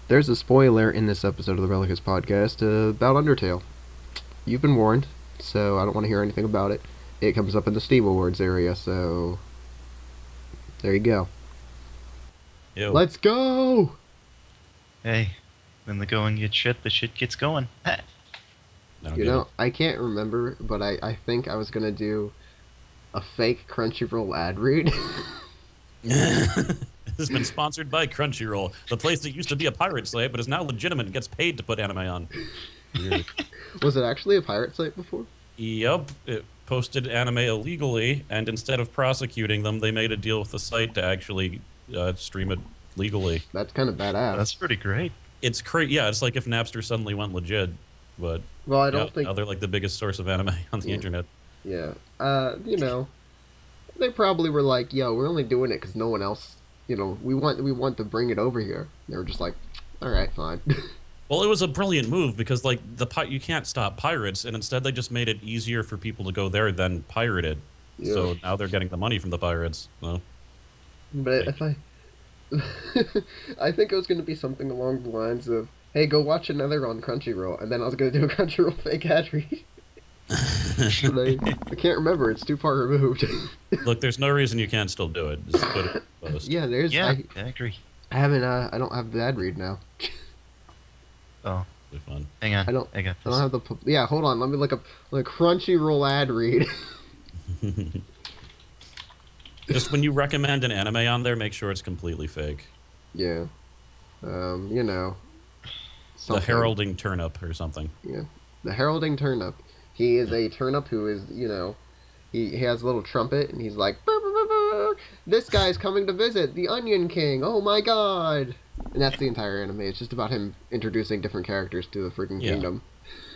There's a spoiler in this episode of the Relikiss podcast about Undertale. You've been warned, so I don't want to hear anything about it. It comes up in the Steam Awards area, so there you go. Ew. Let's go! Hey, when the going gets shit, the shit gets going. You know, I can't remember, but I think I was gonna do a fake Crunchyroll ad read. This has been sponsored by Crunchyroll, the place that used to be a pirate site but is now legitimate and gets paid to put anime on. Weird. Was it actually a pirate site before? Yup, it posted anime illegally, and instead of prosecuting them, they made a deal with the site to actually stream it legally. That's kind of badass. That's pretty great. It's crazy. Yeah, it's like if Napster suddenly went legit, but Well, I don't think now they're like the biggest source of anime on the internet. Yeah. You know, they probably were like, "Yo, we're only doing it because no one else. You know, we want to bring it over here." They were just like, "All right, fine." Well, it was a brilliant move because like you can't stop pirates, and instead they just made it easier for people to go there than pirate it. Yeah. So now they're getting the money from the pirates. Well, But if I think it was going to be something along the lines of, "Hey, go watch another on Crunchyroll," and then I was going to do a Crunchyroll fake ad read. I can't remember. It's too far removed. look, there's no reason you can't still do it. Just put it in the post. Yeah, there's. Yeah, I agree. I haven't. I don't have the ad read now. Oh, It'll be fun. hang on. I don't. I got I this. don't have the. Yeah, hold on. Let me look up like Crunchyroll ad read. Just when you recommend an anime on there, make sure it's completely fake. Yeah. You know. The something. Heralding Turnip or something. Yeah. The Heralding Turnip. He is a turnip who is, you know, he has a little trumpet and he's like, "Brr, brr, brr, brr. This guy's coming to visit the Onion King. Oh my god." And that's the entire anime. It's just about him introducing different characters to the freaking Yeah. kingdom.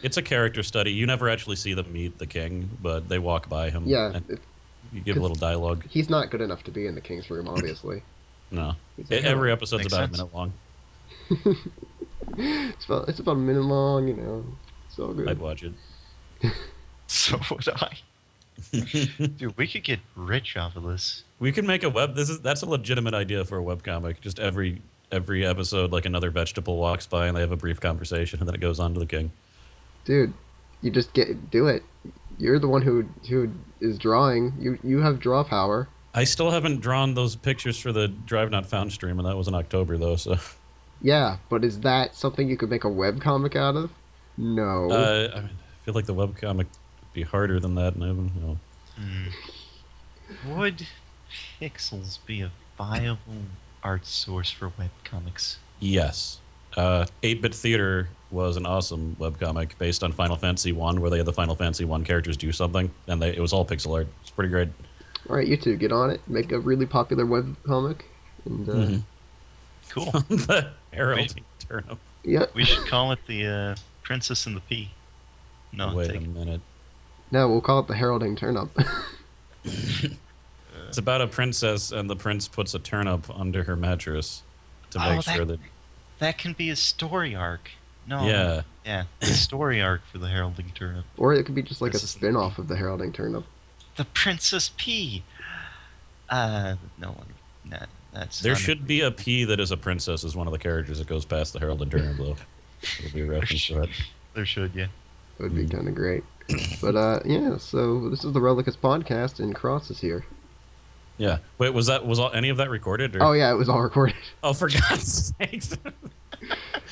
It's a character study. You never actually see them meet the king, but they walk by him. Yeah. And you give a little dialogue. He's not good enough to be in the king's room, obviously. No. He's like, Every episode's Makes about sense. a minute long. it's about a minute long, you know. It's all good. I'd watch it. So would I. Dude, we could get rich off of this. We could make a that's a legitimate idea for a webcomic. Just every episode, like another vegetable walks by and they have a brief conversation, and then it goes on to the king. Dude, you just do it. You're the one who is drawing. You have draw power. I still haven't drawn those pictures for the Drive Not Found stream, and that was in October though. So, Yeah, but is that something you could make a webcomic out of? No. I mean, I feel like the webcomic would be harder than that, and I don't know. Would pixels be a viable art source for webcomics? Yes. 8-Bit Theater was an awesome webcomic based on Final Fantasy 1, where they had the Final Fantasy 1 characters do something, and it was all pixel art. It's pretty great. All right, you two, get on it. Make a really popular webcomic. And, Cool. The Heralding Turnip. Yeah. We should call it the Princess and the Pea. No, Wait take a minute. No, we'll call it the Heralding Turnip. It's about a princess, and the prince puts a turnip under her mattress to make sure that... That can be a story arc. No. Yeah. Yeah, a story arc for the Heralding Turnip. Or it could be just like a This is- spin-off of the Heralding Turnip. The Princess Pea. No, that's. There not- should be a P that is a princess as one of the characters that goes past the Heralding Turnip, though. It'll be a reference to that. There should, yeah. That would be kind of great. But, yeah, so this is the Relikiss podcast, and Cross is here. Yeah. Wait, was any of that recorded? Or? Oh, yeah, it was all recorded. Oh, for God's sakes.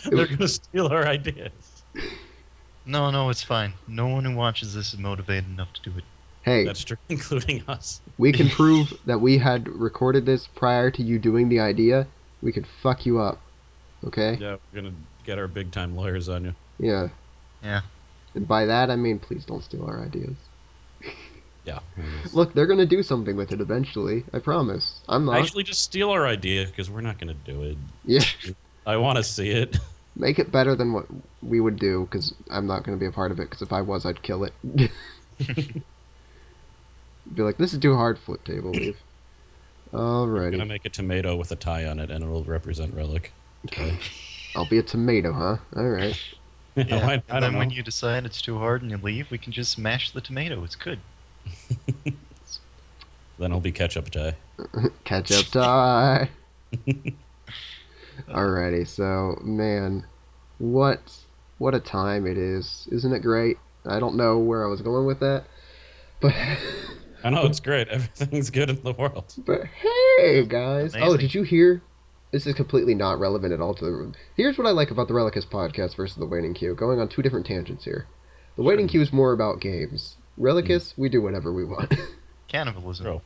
They're going to steal our ideas. No, it's fine. No one who watches this is motivated enough to do it. Hey, That's true, including us. we can prove that we had recorded this prior to you doing the idea. We could fuck you up. Okay? Yeah, we're going to get our big-time lawyers on you. Yeah. Yeah. And by that, I mean, please don't steal our ideas. Yeah. Look, they're gonna do something with it eventually. I promise. I'm not. Actually, just steal our idea, because we're not going to do it. Yeah. I want to see it. Make it better than what we would do, because I'm not gonna be a part of it, because if I was, I'd kill it. Be like, this is too hard, flip table, leave. I'm going to Alrighty. make a tomato with a tie on it, and it'll represent Relic. Okay. I'll be a tomato, huh? Alright. Yeah. I And don't then know. when you decide it's too hard and you leave, we can just smash the tomato. It's good. Then it'll be ketchup tie. Ketchup tie. Alrighty, so man, what a time it is. Isn't it great? I don't know where I was going with that, but I know, it's great. Everything's good in the world. but hey guys. Oh, Amazing. did you hear? This is completely not relevant at all to the room. Here's what I like about the Relikiss podcast versus the Waiting Queue. Going on two different tangents here. The Waiting Queue is more about games. Relikiss, we do whatever we want. Cannibalism. Bro.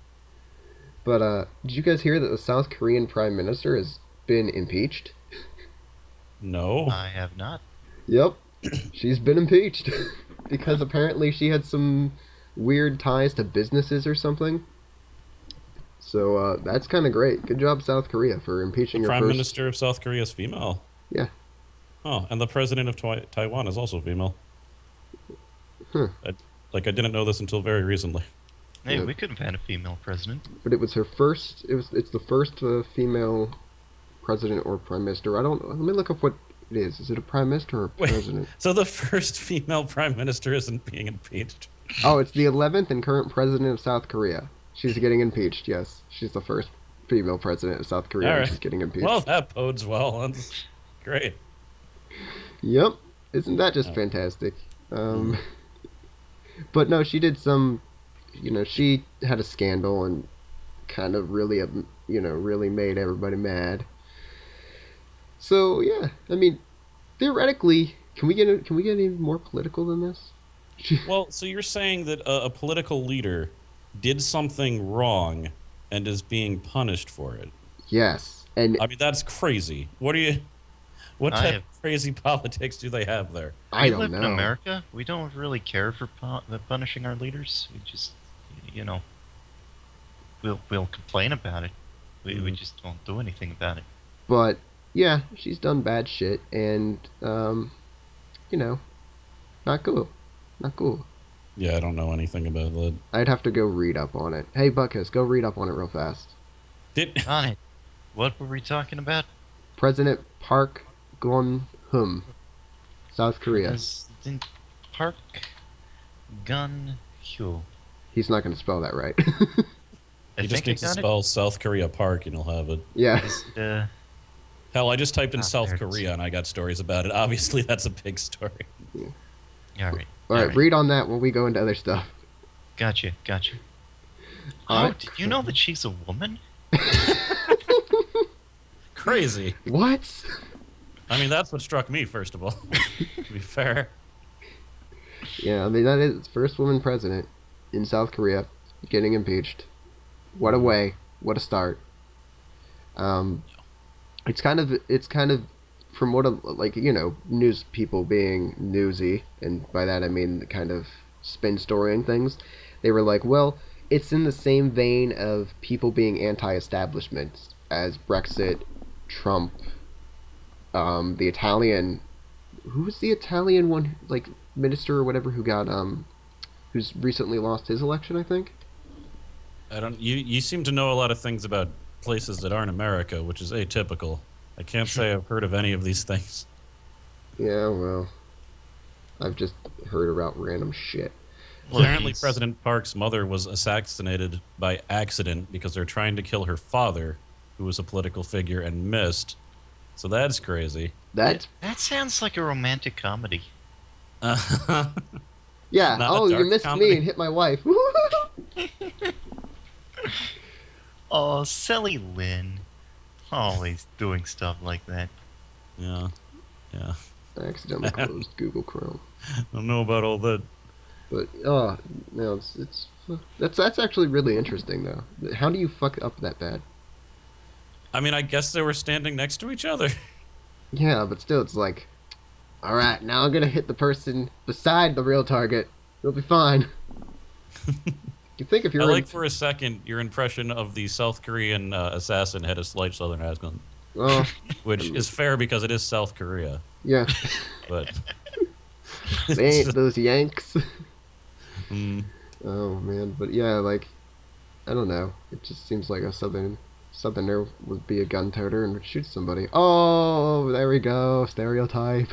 But did you guys hear that the South Korean Prime Minister has been impeached? No. I have not. Yep, she's been impeached because apparently she had some weird ties to businesses or something. So that's kind of great. Good job, South Korea, for impeaching your Prime first. Minister of South Korea is female. Yeah. Oh, and the president of Taiwan is also female. Huh. I didn't know this until very recently. Hey, Yeah. we could have had a female president. But it was her first. It's the first female president or prime minister. I don't. Let me look up what it is. Is it a prime minister or a Wait. president? So the first female prime minister isn't being impeached. Oh, it's the 11th and current president of South Korea. She's getting impeached. Yes, she's the first female president of South Korea. All And right. she's getting impeached. Well, that bodes well. That's great. Yep. Isn't that just fantastic? But no, she did some. She had a scandal and kind of really, really made everybody mad. So yeah, I mean, theoretically, can we get any more political than this? Well, so you're saying that a political leader did something wrong and is being punished for it? Yes, and I mean, that's crazy. What I type have- of crazy politics do they have there? I We don't live know. in America. We don't really care for punishing our leaders. We just, we'll complain about it. We just won't do anything about it. But yeah, she's done bad shit, and not cool, not cool. Yeah, I don't know anything about that. I'd have to go read up on it. Hey, Buckus, go read up on it real fast. Did On it. What were we talking about? President Park Geun-hye, South Korea. President Park Geun-hye. He's not going to spell that right. I you just think I need to got it. spell South Korea Park and you'll have it. Yeah. Is it, Hell, I just typed in Ah, South there it is. Korea and I got stories about it. Obviously, that's a big story. all right. All right, read on that when we go into other stuff. Gotcha. All Oh, right. did you know that she's a woman? Crazy. What? I mean, that's what struck me, first of all. To be fair. Yeah, I mean that is first woman president in South Korea getting impeached. What a way! What a start. It's kind of from what news people being newsy, and by that I mean kind of spin story and things. They were like, well, it's in the same vein of people being anti-establishment as Brexit, Trump, the Italian. Who was the Italian one, like minister or whatever, who got who's recently lost his election? I think. I don't. You seem to know a lot of things about places that aren't America, which is atypical. I can't say I've heard of any of these things. Yeah, well, I've just heard about random shit. Well, Apparently, he's- President Park's mother was assassinated by accident because they're trying to kill her father, who was a political figure, and missed. So that's crazy. That's That sounds like a romantic comedy. yeah. Not a Oh, you dark missed comedy. me and hit my wife. Oh, Sally Lynn. Always doing stuff like that. Yeah. I accidentally closed Google Chrome. I don't know about all that. But no, that's actually really interesting though. How do you fuck up that bad? I mean, I guess they were standing next to each other. Yeah, but still, it's like, all right, now I'm gonna hit the person beside the real target. It'll be fine. You think if you're I like for a second your impression of the South Korean assassin had a slight southern accent, oh which is fair because it is South Korea. yeah, But they ain't those Yanks. Mm, Oh man, but yeah, like I don't know. It just seems like a southerner would be a gun toter and would shoot somebody. Oh, there we go, stereotype.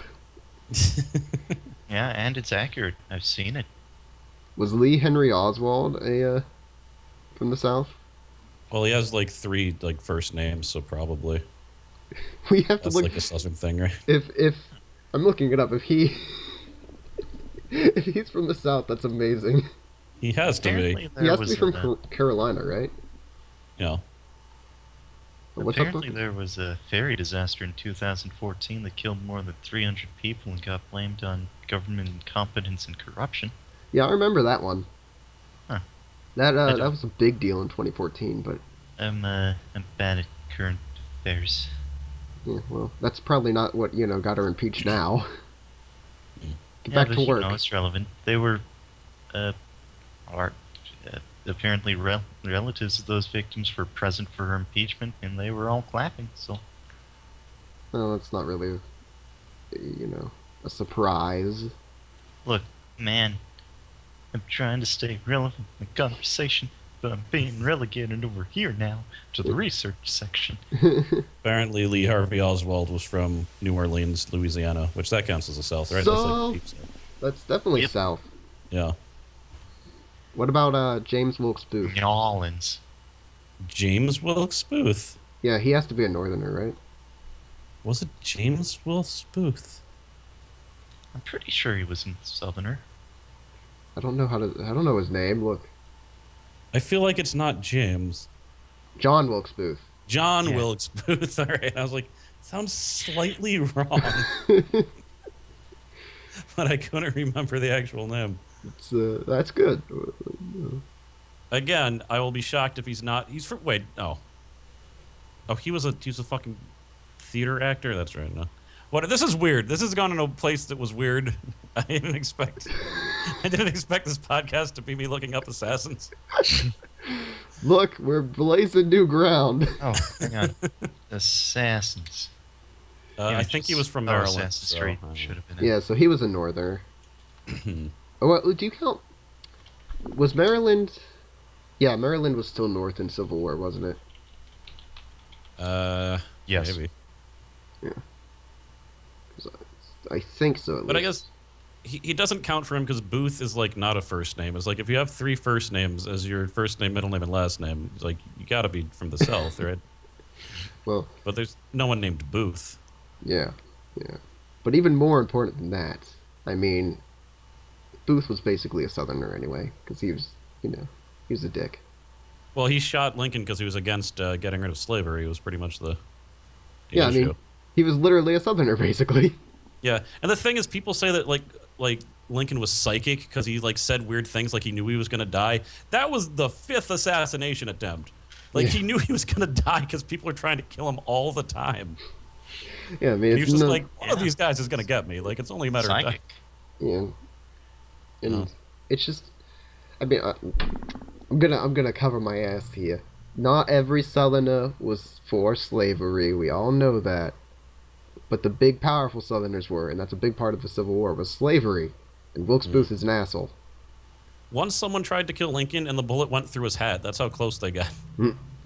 Yeah, and it's accurate. I've seen it. Was Lee Henry Oswald a from the South? well, he has like 3 like first names, so probably. We have to That's look like a southern thing, right? if I'm looking it up. If he if he's from the South, that's amazing. He has to Apparently be. He there has to was be from a, Carolina, right? Yeah. What's up? apparently there was a ferry disaster in 2014 that killed more than 300 people and got blamed on government incompetence and corruption. Yeah, I remember that one. Huh. That I that don't- was a big deal in 2014, but I'm bad at current affairs. yeah, well, that's probably not what got her impeached now. Get Yeah, back but to work. it's relevant. They were, are apparently relatives of those victims were present for her impeachment, and they were all clapping. So Well, that's not really, a surprise. look, man, I'm trying to stay relevant in the conversation, but I'm being relegated over here now to the research section. Apparently, Lee Harvey Oswald was from New Orleans, Louisiana, which that counts as the South, right? South. That's like deep South. That's definitely Yep. South. Yeah. What about James Wilkes Booth? New Orleans. James Wilkes Booth. Yeah, he has to be a Northerner, right? Was it James Wilkes Booth? I'm pretty sure he was a Southerner. I don't know his name. Look, I feel like it's not James. John Wilkes Booth. John Yeah. Wilkes Booth. All right. I was like, sounds slightly wrong, but I couldn't remember the actual name. That's good. Again, I will be shocked if he's not. He's from. Wait, no. Oh, he was a fucking theater actor. That's right. No. What? This is weird. This has gone in a place that was weird. I didn't expect this podcast to be me looking up assassins. Look, we're blazing new ground. Oh, hang on. Assassins. I think he was from Oh, Maryland. Assassin's so, Creed I don't should know. have been it. Yeah, so he was a Northerner. Oh, what, do you count? Was Maryland? Yeah, Maryland was still North in Civil War, wasn't it? Yes. Maybe. I think so. But I guess he doesn't count for him because Booth is like not a first name. It's like if you have three first names as your first name, middle name, and last name, it's like you got to be from the South, right? Well, But there's no one named Booth. yeah. But even more important than that, I mean, Booth was basically a Southerner anyway, because he was, he was a dick. Well, he shot Lincoln because he was against getting rid of slavery. It was pretty much the Yeah, I issue. mean, he was literally a Southerner, basically. Yeah, and the thing is, people say that like Lincoln was psychic because he like said weird things, like he knew he was gonna die. That was the 5th assassination attempt. Like Yeah. he knew he was gonna die because people were trying to kill him all the time. Yeah, I mean, And he it's was just no, like, one of these guys is gonna get me. Like it's only a matter of time. Psychic. yeah, and No. it's just, I mean, I'm gonna cover my ass here. Not every Southerner was for slavery. We all know that. But the big, powerful Southerners were, and that's a big part of the Civil War, was slavery. And Wilkes Booth is an asshole. Once someone tried to kill Lincoln and the bullet went through his hat. That's how close they got.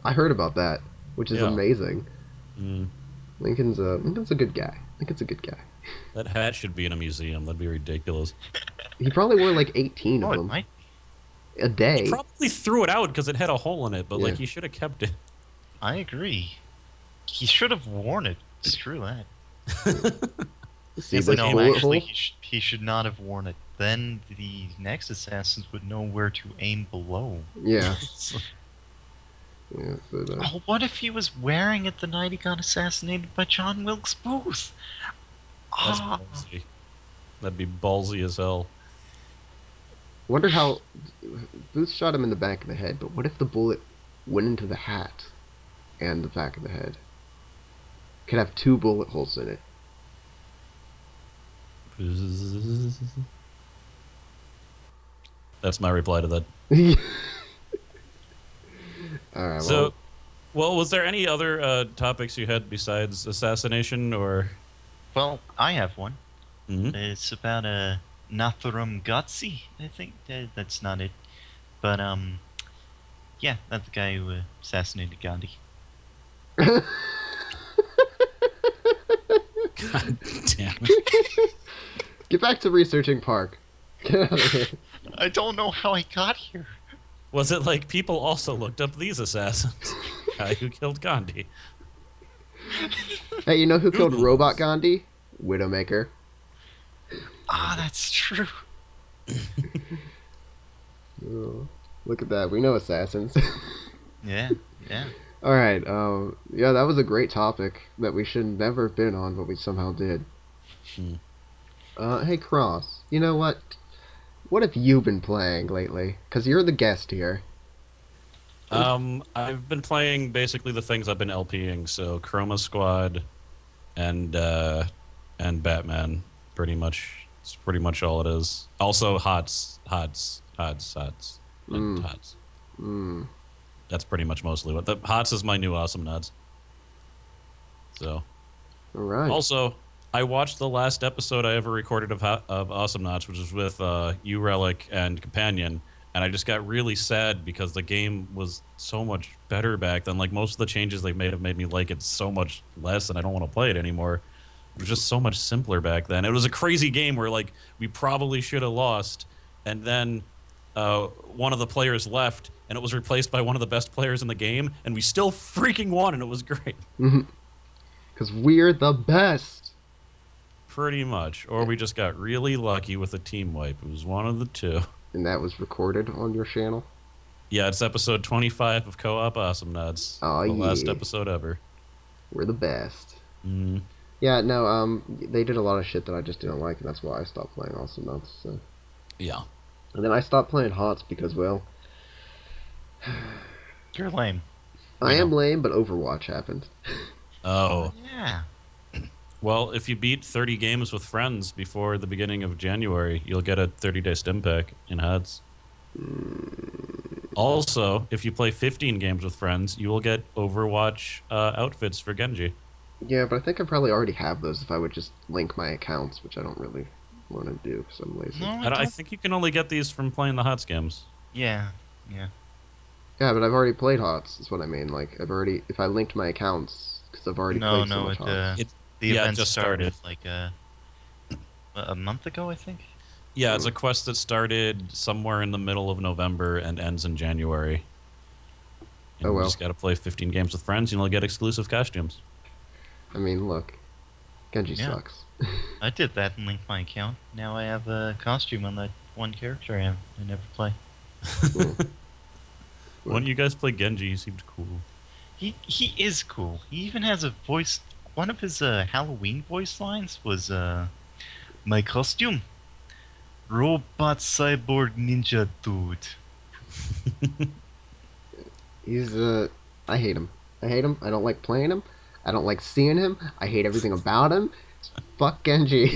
I heard about that, which is Yeah. amazing. Mm. Lincoln's a good guy. Lincoln's a good guy. That hat should be in a museum. That'd be ridiculous. He probably wore like 18 Oh, of it them might. a day. Probably threw it out because it had a hole in it, but like Yeah. he should have kept it. I agree. He should have worn it. Screw that. See It's this like, No, bullet actually, hole? he should not have worn it. Then the next assassins would know where to aim below. Yeah. Yeah, but, Oh, what if he was wearing it the night he got assassinated by John Wilkes Booth? That's Ah, ballsy. That'd be ballsy as hell. wonder how Booth shot him in the back of the head, but what if the bullet went into the hat and the back of the head? Could have 2 bullet holes in it. That's my reply to that. All right. So, well, was there any other topics you had besides assassination or? well, I have one. Mhm. It's about Nathuram Godse, I think. That's not it. But, yeah, that's the guy who assassinated Gandhi. God damn it. Get back to researching Park. Get out of here. I don't know how I got here. Was it like people also looked up these assassins? Guy who killed Gandhi. Hey, you know who killed Robot Gandhi? Widowmaker. Ah, that's true. Oh, look at that. We know assassins. Yeah, yeah. All right. Yeah, that was a great topic that we should never have been on, but we somehow did. Hmm. Hey, Cross. You know what? What have you been playing lately? Because you're the guest here. I've been playing basically the things I've been LPing, so Chroma Squad and Batman. Pretty much, it's pretty much all it is. Also, HOTS, and Mm. HOTS. Mm. That's pretty much mostly what the HOTS is. My new Awesome Nuts. So, All right. also, I watched the last episode I ever recorded of Awesome Nuts, which was with you, Relic, and Companion. And I just got really sad because the game was so much better back then. Like, most of the changes they made have made me like it so much less, and I don't want to play it anymore. It was just so much simpler back then. It was a crazy game where, like, we probably should have lost, and then one of the players left, and it was replaced by one of the best players in the game, and we still freaking won, and it was great. Because we're the best. Pretty much. Or we just got really lucky with a team wipe. It was one of the two. And that was recorded on your channel? Yeah, it's episode 25 of Co-op Awesome Nuts. Oh, the yeah. last episode ever. We're the best. Mm. Yeah, no, they did a lot of shit that I just didn't like, and that's why I stopped playing Awesome Nuts. So. Yeah. And then I stopped playing HOTS because, well, You're lame. I am lame, but Overwatch happened. Oh. Yeah. Well, if you beat 30 games with friends before the beginning of January, you'll get a 30-day stim pack in HUDs. Also, if you play 15 games with friends, you will get Overwatch outfits for Genji. Yeah, but I think I probably already have those if I would just link my accounts, which I don't really want to do because I'm lazy. No, I think you can only get these from playing the HOTS games. Yeah, yeah. Yeah, but I've already played HOTS, is what I mean. Like, if I linked my accounts, because I've already played so much HOTS. The Yeah, it event just started started. like a month ago, I think. Yeah, it's a quest that started somewhere in the middle of November and ends in January. And Oh, well. You just got to play 15 games with friends, and you'll get exclusive costumes. I mean, look, Genji Yeah. sucks. I did that and linked my account. Now I have a costume on that one character I never play. Cool. When you guys play Genji, he seemed cool. He is cool. He even has a voice. One of his Halloween voice lines was my costume, robot cyborg ninja dude. He's, I hate him. I hate him. I don't like playing him. I don't like seeing him. I hate everything about him. Fuck Genji.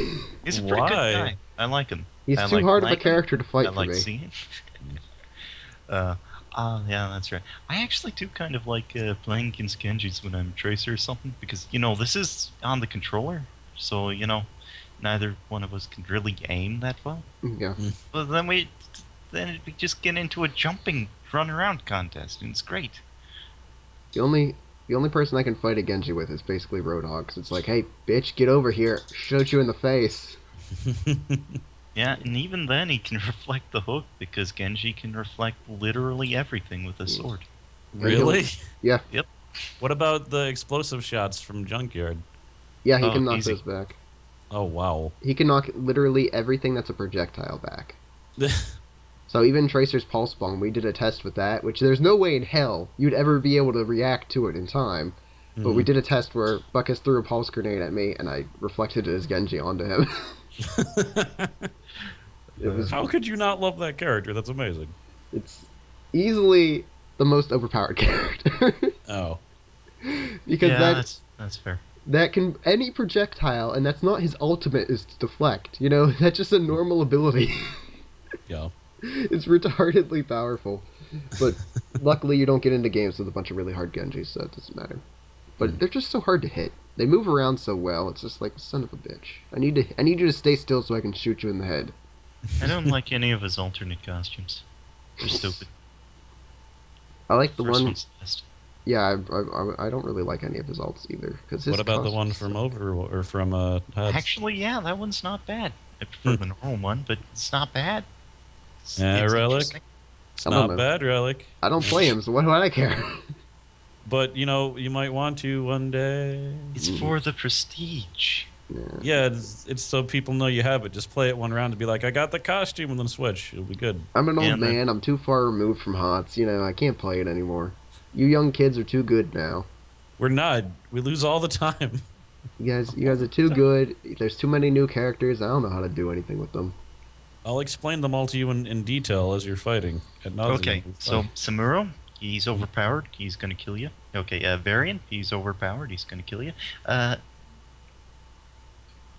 He's a pretty good Why? guy. I like him. He's I too like hard of a liking him. character to fight I for like me. seeing. Yeah, that's right. I actually do kind of like playing against Genjis when I'm Tracer or something because this is on the controller, so neither one of us can really aim that well. Yeah. But then we just get into a jumping run around contest, and it's great. The only person I can fight a Genji with is basically Roadhog, 'cause it's like, hey, bitch, get over here. Shoot you in the face. Yeah, and even then he can reflect the hook because Genji can reflect literally everything with a sword. Really? Yeah. Yep. What about the explosive shots from Junkyard? Yeah, he Oh, can knock easy. those back. Oh, wow. He can knock literally everything that's a projectile back. So even Tracer's Pulse Bomb, we did a test with that, which there's no way in hell you'd ever be able to react to it in time. But we did a test where Buckus threw a pulse grenade at me, and I reflected it as Genji onto him. It was, How could you not love that character? That's amazing. it's easily the most overpowered character. Oh. Because Yeah, that's fair. that can any projectile, and that's not his ultimate, is to deflect. That's just a normal ability. Yeah. It's retardedly powerful. But luckily you don't get into games with a bunch of really hard Genjis, so it doesn't matter. But they're just so hard to hit. They move around so well, it's just like, son of a bitch. I need you to stay still so I can shoot you in the head. I don't like any of his alternate costumes. They're stupid. I like the First one... one's the best. Yeah, I don't really like any of his alts either. What about the one from HUDs? Actually, yeah, that one's not bad. I prefer the normal one, but it's not bad. Yeah, It's Relic. interesting. It's I don't not know. bad, Relic. I don't play him, so why do I care? but you might want to one day. It's for the prestige. Yeah, it's so people know you have it. Just play it one round and be like, I got the costume, and then switch. It'll be good. I'm an Yeah, old man. I'm too far removed from HOTS. I can't play it anymore. You young kids are too good now. We're not. We lose all the time. You guys are too good. There's too many new characters. I don't know how to do anything with them. I'll explain them all to you in detail as you're fighting. Ad nauseam. Okay, so Samuro, he's overpowered. He's gonna kill you. Okay, Varian, he's overpowered. He's gonna kill you.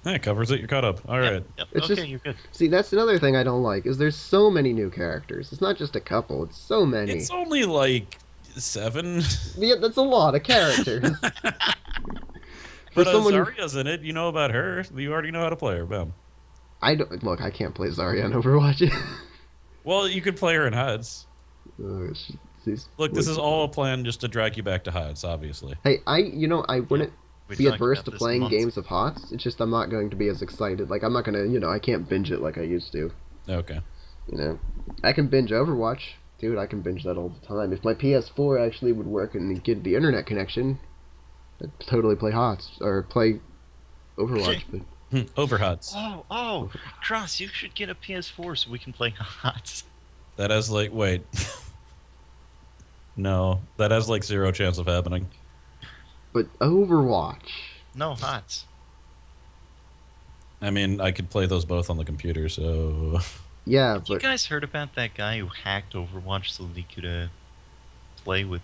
That covers it. You're caught up. All right. Yep, It's okay, just- you're good. See, that's another thing I don't like. Is there's so many new characters. It's not just a couple. It's so many. It's only like 7. Yeah, that's a lot of characters. But someone who- Zarya's in it. You know about her. You already know how to play her. Bam. I don't look. I can't play Zarya on Overwatch. Well, you could play her in HUDs. She's- Look, this is all a plan just to drag you back to HUDs, obviously. Hey, I wouldn't We be talked adverse about to this playing months. games of HOTS. It's just I'm not going to be as excited. Like I'm not gonna, I can't binge it like I used to. Okay. I can binge Overwatch, dude. I can binge that all the time. If my PS4 actually would work and get the internet connection, I'd totally play HOTS or play Overwatch. But Over HUDs. Oh, Cross, you should get a PS4 so we can play HOTS. That has like wait. No, that has like 0 chance of happening. Overwatch. No, HOTS. I mean, I could play those both on the computer, so Yeah, You but guys heard about that guy who hacked Overwatch so that he could play with...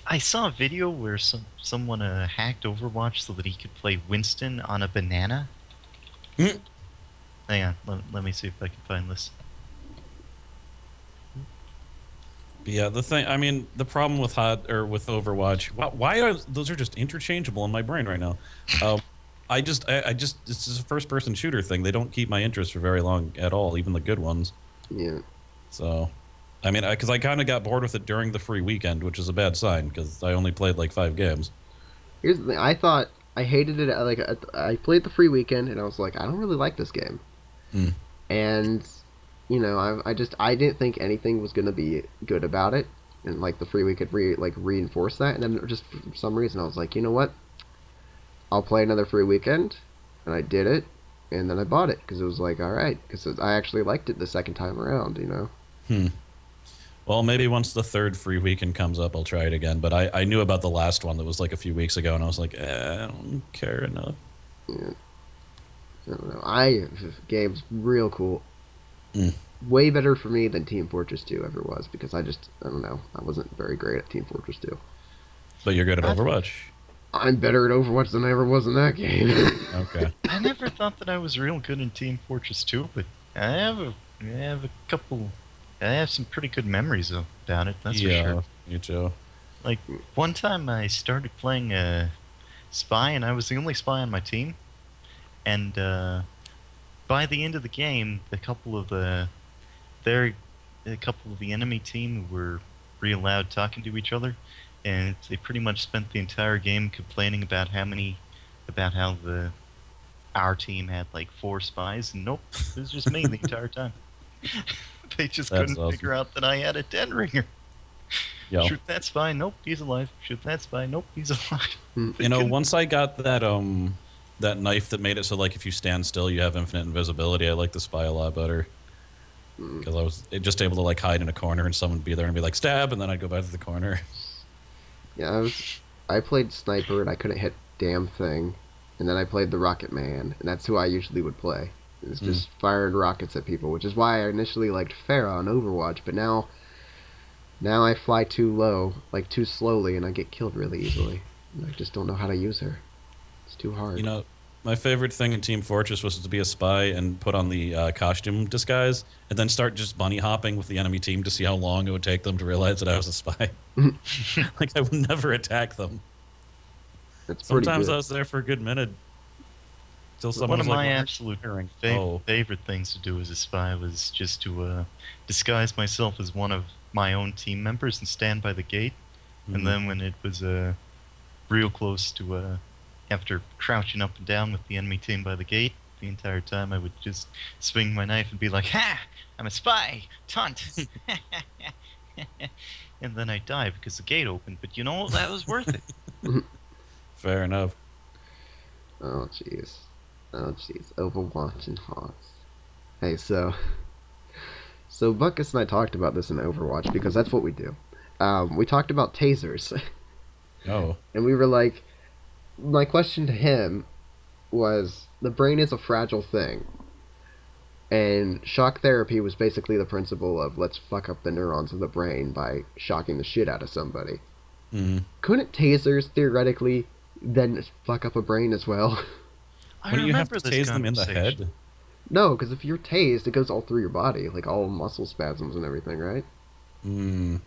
I saw a video where someone hacked Overwatch so that he could play Winston on a banana. Hmm. Hang on, let me see if I can find this. yeah. The problem with with Overwatch. Why are those are just interchangeable in my brain right now? I just this is a first-person shooter thing. They don't keep my interest for very long at all, even the good ones. yeah. So, because I kind of got bored with it during the free weekend, which is a bad sign because I only played like 5 games. Here's the thing. I thought I hated it. I played the free weekend and I was like, I don't really like this game. Hmm. And I didn't think anything was gonna be good about it. And like the free weekend reinforced that. And then just for some reason I was like, you know what? I'll play another free weekend. And I did it. And then I bought it because it was like, all right, because I actually liked it the second time around. Well, maybe once the 3rd free weekend comes up, I'll try it again. But I knew about the last one that was like a few weeks ago, and I was like, I don't care enough. Yeah. I don't know. Game's real cool. Mm. Way better for me than Team Fortress 2 ever was because I don't know. I wasn't very great at Team Fortress 2. But you're good at Overwatch. I'm better at Overwatch than I ever was in that game. Okay. I never thought that I was real good in Team Fortress 2, but I have some pretty good memories about it, that's for sure. You too. Like, one time I started playing Spy, and I was the only spy on my team. And by the end of the game, a couple of the enemy team were real loud talking to each other, and they pretty much spent the entire game complaining about how our team had like 4 spies, and nope, it was just me the entire time. They just That's couldn't awesome. figure out that I had a den ringer. Yo. Shoot that spy, nope, he's alive. Shoot that spy, nope, he's alive. Once I got that knife that made it so like if you stand still you have infinite invisibility, I like the spy a lot better. Because I was just able to like hide in a corner and someone would be there and be like stab, and then I'd go back to the corner. Yeah, I played Sniper and I couldn't hit damn thing. And then I played the Rocket Man, and that's who I usually would play. It's just firing rockets at people, which is why I initially liked Pharah on Overwatch, but now I fly too low, like too slowly, and I get killed really easily. And I just don't know how to use her. It's too hard. My favorite thing in Team Fortress was to be a spy and put on the costume disguise, and then start just bunny hopping with the enemy team to see how long it would take them to realize that I was a spy. Like I would never attack them. That's pretty Sometimes good. I was there for a good minute. Till One someone of was my like, absolute hearing. favorite things to do as a spy was just to disguise myself as one of my own team members and stand by the gate. And then when it was real close to after crouching up and down with the enemy team by the gate, the entire time I would just swing my knife and be like, "Ha! I'm a spy! Taunt!" And then I die because the gate opened. But you know, that was worth it. Fair enough. Oh jeez. Oh jeez. Overwatch and HOTS. Hey, so Buckus and I talked about this in Overwatch because that's what we do. We talked about tasers, Oh. and we were like, my question to him was, the brain is a fragile thing, and shock therapy was basically the principle of let's fuck up the neurons of the brain by shocking the shit out of somebody. Mm. Couldn't tasers theoretically then fuck up a brain as well? I Wouldn't you have remember to this tase them in the conversation. head? No, because if you're tased, it goes all through your body, like all muscle spasms and everything, right? Hmm.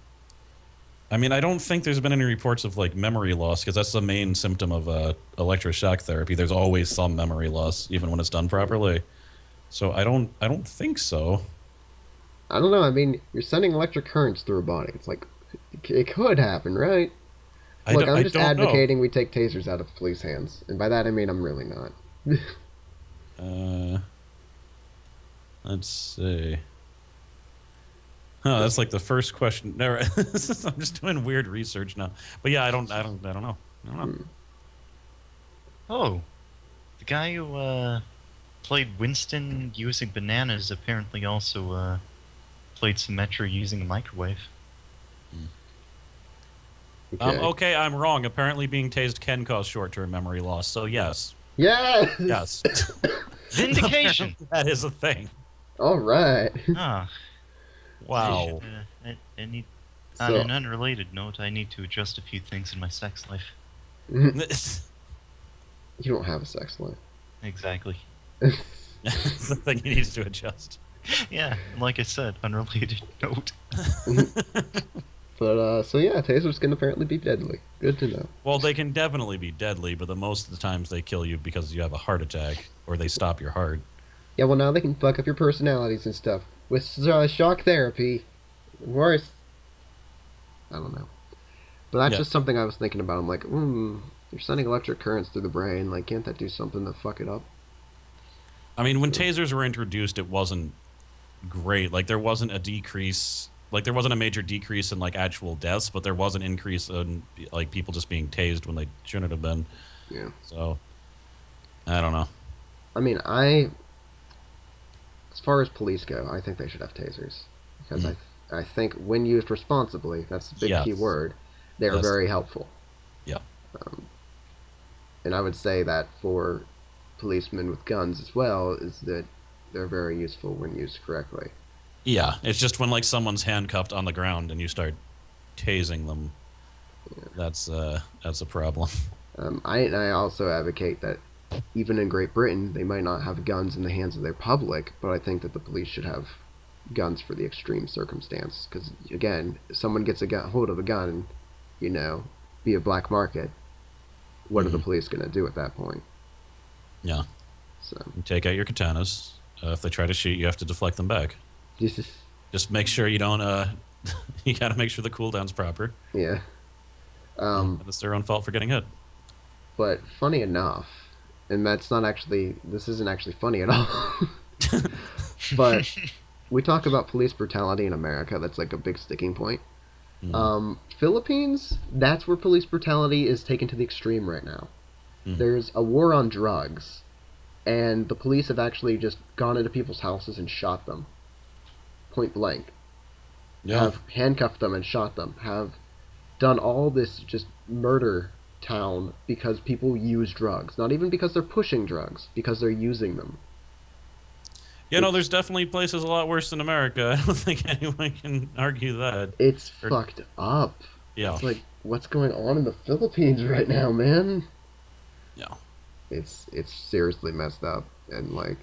I mean, I don't think there's been any reports of like memory loss because that's the main symptom of electroshock therapy. There's always some memory loss, even when it's done properly. So I don't think so. I don't know. I mean, you're sending electric currents through a body. It's like it could happen, right? Look, I'm just don't advocating we take tasers out of police hands, and by that I mean I'm really not. know. Let's see. Huh, that's like the first question. Never. I'm just doing weird research now. But yeah, I don't know. I don't know. Oh, the guy who played Winston using bananas apparently also played Symmetra using a microwave. Okay. Okay, I'm wrong. Apparently, being tased can cause short-term memory loss. So yes, Yes. yes, Vindication! that is a thing. All right. Ah, Wow. I need. On So an unrelated note, I need to adjust a few things in my sex life. you That's don't have a sex life. Exactly. the thing he needs to adjust. Yeah, like I said, unrelated note. But so yeah, tasers can apparently be deadly. Good to know. Well, they can definitely be deadly, but the most of the times they kill you because you have a heart attack or they stop your heart. Yeah, well now they can fuck up your personalities and stuff with shock therapy. Worse. I don't know. But that's Yeah. just something I was thinking about. I'm like, you're sending electric currents through the brain. Like, can't that do something to fuck it up? I mean, when tasers were introduced, it wasn't great. Like, there wasn't a decrease. Like, there wasn't a major decrease in, like, actual deaths, but there was an increase in, like, people just being tased when they shouldn't have been. Yeah. So, I don't know. I mean, as far as police go, I think they should have tasers. Because I think when used responsibly, that's the big Yes. key word, they are Yes. very helpful. Yeah. And I would say that for policemen with guns as well, is that they're very useful when used correctly. Yeah, it's just when, like, someone's handcuffed on the ground and you start tasing them, that's a problem. I also advocate that even in Great Britain, they might not have guns in the hands of their public, but I think that the police should have guns for the extreme circumstance. Because, again, if someone gets hold of a gun, be a black market, what are the police going to do at that point? Yeah. So, You take out your katanas. If they try to shoot, you have to deflect them back. Just make sure you don't, you gotta make sure the cooldown's proper. yeah. And it's their own fault for getting hit. But funny enough, and this isn't actually funny at all, but we talk about police brutality in America. That's like a big sticking point. Philippines, that's where police brutality is taken to the extreme right now. There's a war on drugs, and the police have actually just gone into people's houses and shot them. Point blank. Yeah. Have handcuffed them and shot them. Have done all this just murder town because people use drugs. Not even because they're pushing drugs, because they're using them. There's definitely places a lot worse than America. I don't think anyone can argue that. It's fucked up. Yeah. It's like, what's going on in the Philippines right now, man? Yeah. It's seriously messed up, and like,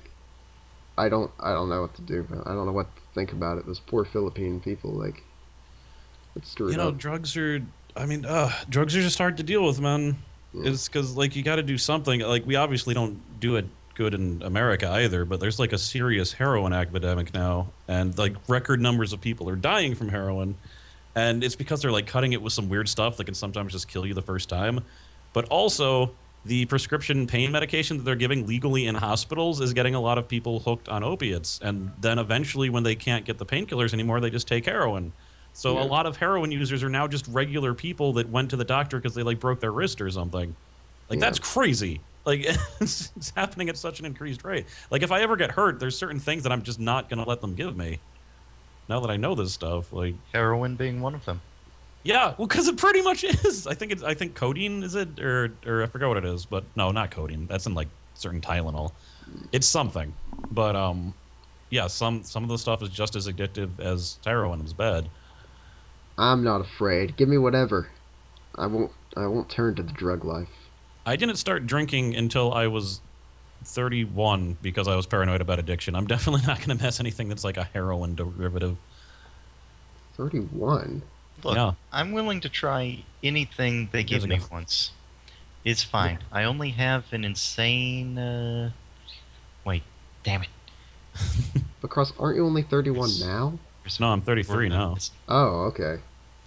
I don't know what to do. I don't know what to think about it. Those poor Philippine people, like, it's screwed up. Drugs are. I mean, drugs are just hard to deal with, man. Yeah. It's because, like, you got to do something. Like, we obviously don't do it good in America either, but there's like a serious heroin epidemic now, and like record numbers of people are dying from heroin, and it's because they're like cutting it with some weird stuff that can sometimes just kill you the first time. But also, the prescription pain medication that they're giving legally in hospitals is getting a lot of people hooked on opiates, and then eventually when they can't get the painkillers anymore, they just take heroin. So Yeah. a lot of heroin users are now just regular people that went to the doctor because they like broke their wrist or something. Like Yeah. that's crazy. Like it's happening at such an increased rate. Like if I ever get hurt, there's certain things that I'm just not gonna let them give me. Now that I know this stuff, like Heroin being one of them. yeah, well, because it pretty much is. I think codeine is it, or I forget what it is, but no, not codeine. That's in like certain Tylenol. It's something, but yeah, some of the stuff is just as addictive as heroin. It's bad. I'm not afraid. Give me whatever. I won't turn to the drug life. I didn't start drinking until I was 31 because I was paranoid about addiction. I'm definitely not going to mess anything that's like a heroin derivative. 31. Look, Yeah. I'm willing to try anything they give me once. It's fine. I only have an insane. Wait, damn it. Because aren't you only 31 now? No, I'm 33 now. Oh, okay.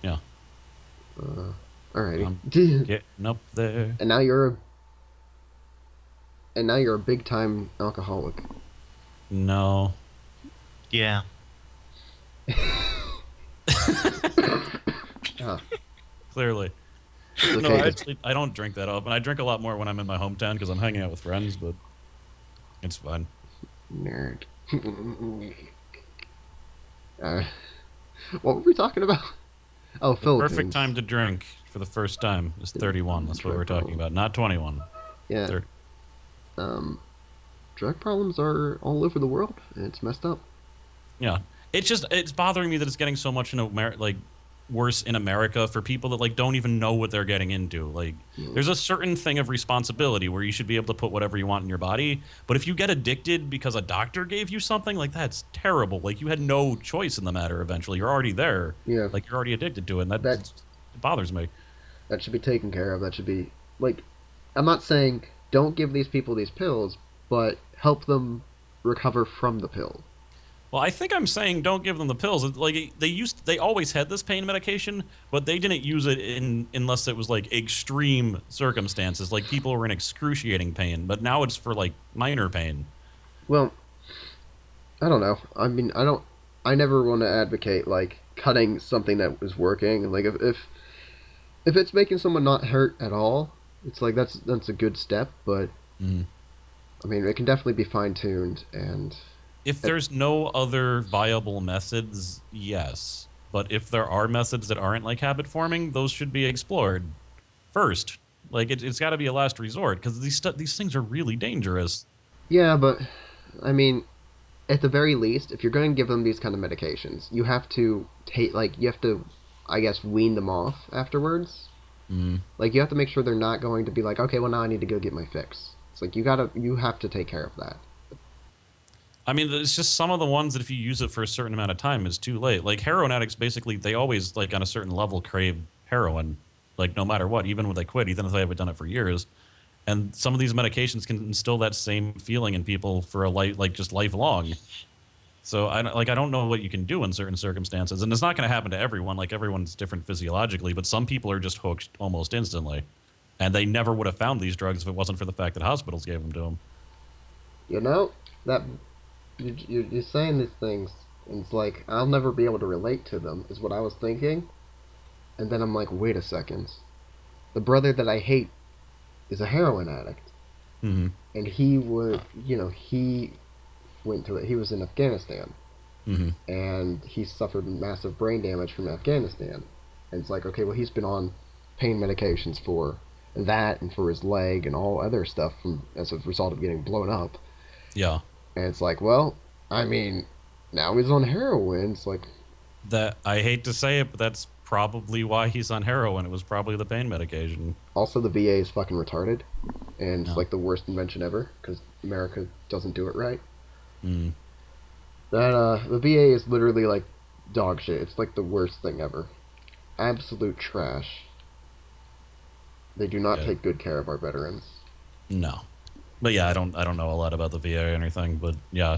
Yeah. Alrighty. I'm getting up there. And now you're a big time alcoholic. No. Yeah. Clearly. It's No, okay, I don't drink that often. I drink a lot more when I'm in my hometown because I'm hanging out with friends, but it's fine. nerd. What were we talking about? Oh, Philippines. Perfect time to drink for the first time is 31. That's what we're talking about, not 21. Yeah. 30. Drug problems are all over the world, and it's messed up. Yeah, it's bothering me that it's getting so much like worse in America for people that like don't even know what they're getting into. Like, there's a certain thing of responsibility where you should be able to put whatever you want in your body. But if you get addicted because a doctor gave you something, like that's terrible. Like you had no choice in the matter. Eventually, you're already there. Yeah. Like you're already addicted to it. And That- it bothers me. That should be taken care of. That should be like, I'm not saying don't give these people these pills, but help them recover from the pill. Well, I think I'm saying don't give them the pills. Like they always had this pain medication, but they didn't use it unless it was like extreme circumstances, like people were in excruciating pain. But now it's for like minor pain. Well, I don't know. I mean, I never want to advocate like cutting something that was working. Like if it's making someone not hurt at all, it's like that's a good step. But I mean, it can definitely be fine tuned and. If there's no other viable methods, yes. But if there are methods that aren't like habit forming, those should be explored first. Like it's got to be a last resort because these things are really dangerous. Yeah, but I mean, at the very least, if you're going to give them these kind of medications, you have to I guess, wean them off afterwards. Like you have to make sure they're not going to be like, okay, well now I need to go get my fix. It's like you have to take care of that. I mean, it's just some of the ones that if you use it for a certain amount of time, is too late. Like heroin addicts, basically, they always like on a certain level crave heroin, like no matter what, even when they quit, even if they haven't done it for years. And some of these medications can instill that same feeling in people for a just lifelong. So I don't know what you can do in certain circumstances, and it's not going to happen to everyone. Like everyone's different physiologically, but some people are just hooked almost instantly, and they never would have found these drugs if it wasn't for the fact that hospitals gave them to them. You know that. You're saying these things, and it's like, I'll never be able to relate to them, is what I was thinking. And then I'm like, wait a second. The brother that I hate is a heroin addict. Mm-hmm. And he went through it. He was in Afghanistan. Mm-hmm. And he suffered massive brain damage from Afghanistan. And it's like, okay, well, he's been on pain medications for that and for his leg and all other stuff as a result of getting blown up. Yeah. And it's like, well, I mean, now he's on heroin. It's like... That I hate to say it, but that's probably why he's on heroin. It was probably the pain medication. Also, the VA is fucking retarded. And it's No. like the worst invention ever, because America doesn't do it right. Mm. The VA is literally like dog shit. It's like the worst thing ever. Absolute trash. They do not take good care of our veterans. No. But yeah, I don't know a lot about the VA or anything, but yeah,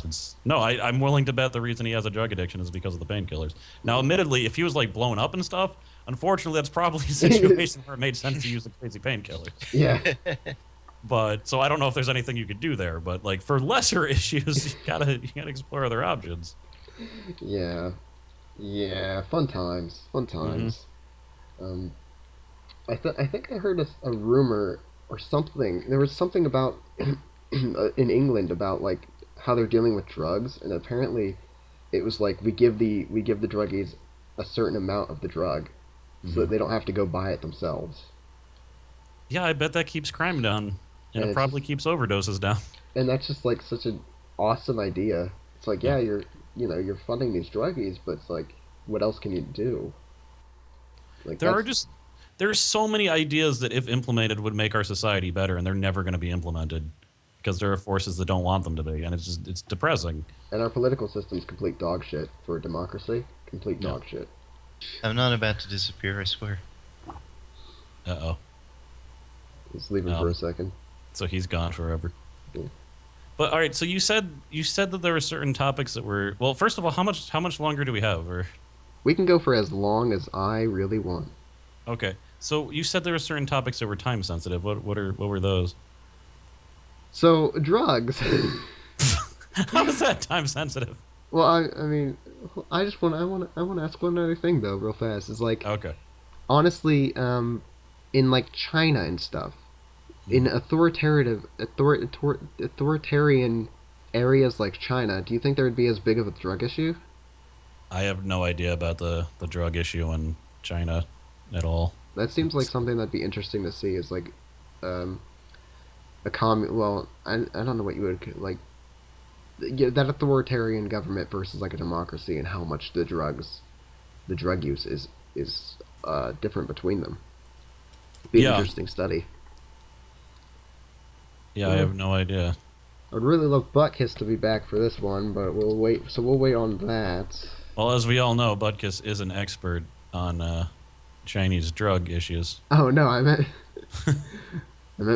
I'm willing to bet the reason he has a drug addiction is because of the painkillers. Now, admittedly, if he was like blown up and stuff, unfortunately, that's probably a situation where it made sense to use the crazy painkillers. Yeah. But so I don't know if there's anything you could do there, but like for lesser issues, you gotta explore other options. Yeah. Yeah, fun times. Fun Hmm. times. Um, I think I heard a rumor or something. There was something about in England about like how they're dealing with drugs, and apparently it was like we give the druggies a certain amount of the drug, so Hmm. that they don't have to go buy it themselves. Yeah, I bet that keeps crime down, and And it it's just probably keeps overdoses down. and that's just like such an awesome idea. It's like Yeah. yeah, you're funding these druggies, but it's like what else can you do? Like There are that's just there's so many ideas that if implemented would make our society better, and they're never going to be implemented because there are forces that don't want them to be, and it's depressing. and our political system's complete dog shit for a democracy. Complete Yeah. dog shit. I'm not about to disappear, I swear. Uh Let's leave him oh. for a second. So he's gone forever. Yeah. But all right, so you said that there were certain topics that were well. First of all, how much longer do we have? Or We can go for as long as I really want. okay, so you said there were certain topics that were time sensitive. What were those? So drugs. How is that time sensitive? Well, I mean, I want to ask one other thing though, real fast. Is like Okay. honestly, in like China and stuff, in Mhm. authoritarian areas like China, do you think there would be as big of a drug issue? I have no idea about the drug issue in China at all. That seems like something that'd be interesting to see. Is like, um, a well, I don't know what you would like. Yeah, that authoritarian government versus like a democracy, and how much the drug use is different between them. Be an Yeah, interesting study. yeah, I Uh, have no idea. I'd really love Buttkiss to be back for this one, but we'll wait. So we'll wait on that. Well, as we all know, Butkus is an expert on Chinese drug issues. Oh no, I meant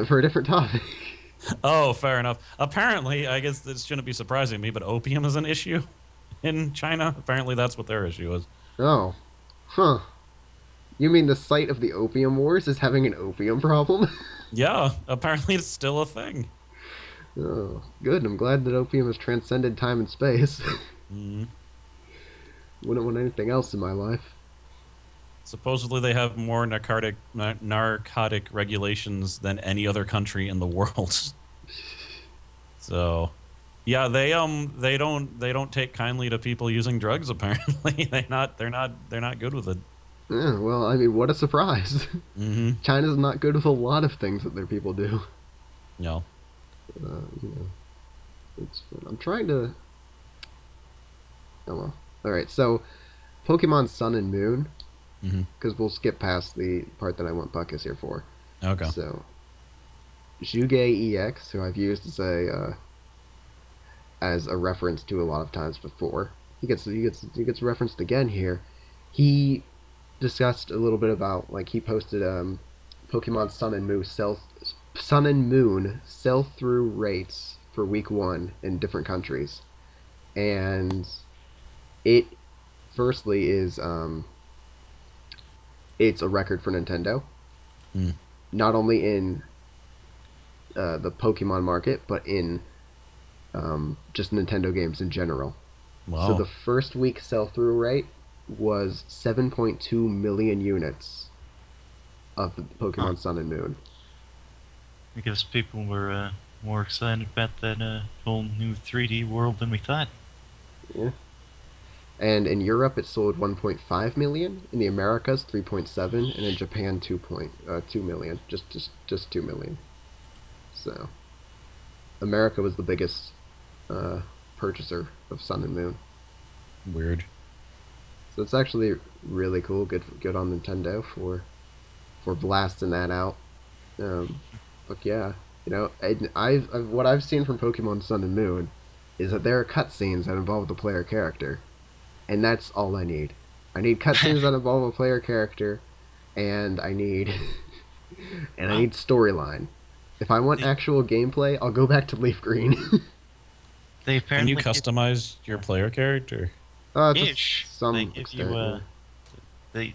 for a different topic. Oh, fair enough. Apparently, I guess this shouldn't be surprising me, but opium is an issue in China. Apparently, that's what their issue is. Oh, huh. You mean the site of the opium wars is having an opium problem? Yeah, apparently it's still a thing. Oh, good. I'm glad that opium has transcended time and space. Mm. Wouldn't want anything else in my life. Supposedly, they have more narcotic regulations than any other country in the world. So, yeah, they don't take kindly to people using drugs. Apparently, they're not good with it. Yeah, well, I mean, what a surprise. Mm-hmm. China's not good with a lot of things that their people do. Yeah. You know, I'm trying to. Oh well. All right, so Pokemon Sun and Moon, Mm-hmm. because we'll skip past the part that I want Buckus here for. Okay. So Juge EX, who I've used as a reference to a lot of times before, he gets referenced again here. He discussed a little bit about like he posted Pokemon Sun and Moon sell through rates for week 1 in different countries, and it firstly is it's a record for Nintendo, Mm. not only in the Pokemon market but in just Nintendo games in general. So the Wow. first week sell through rate was 7.2 million units of the Huh. Pokemon Sun and Moon. I guess people were more excited about that whole new 3D world than we thought. Yeah. And in Europe, it sold 1.5 million. In the Americas, 3.7, and in Japan, 2 million. Just 2 million. So America was the biggest uh, purchaser of Sun and Moon. Weird. So it's actually really cool. Good on Nintendo for blasting that out. But yeah, what I've seen from Pokemon Sun and Moon is that there are cutscenes that involve the player character, and that's all I need. I need cutscenes that involve a player character, and I need and I Well, need storyline. If I want they, actual gameplay, I'll go back to Leaf Green. they Can you apparently give customize your player character? To ish. They some give extent, you yeah.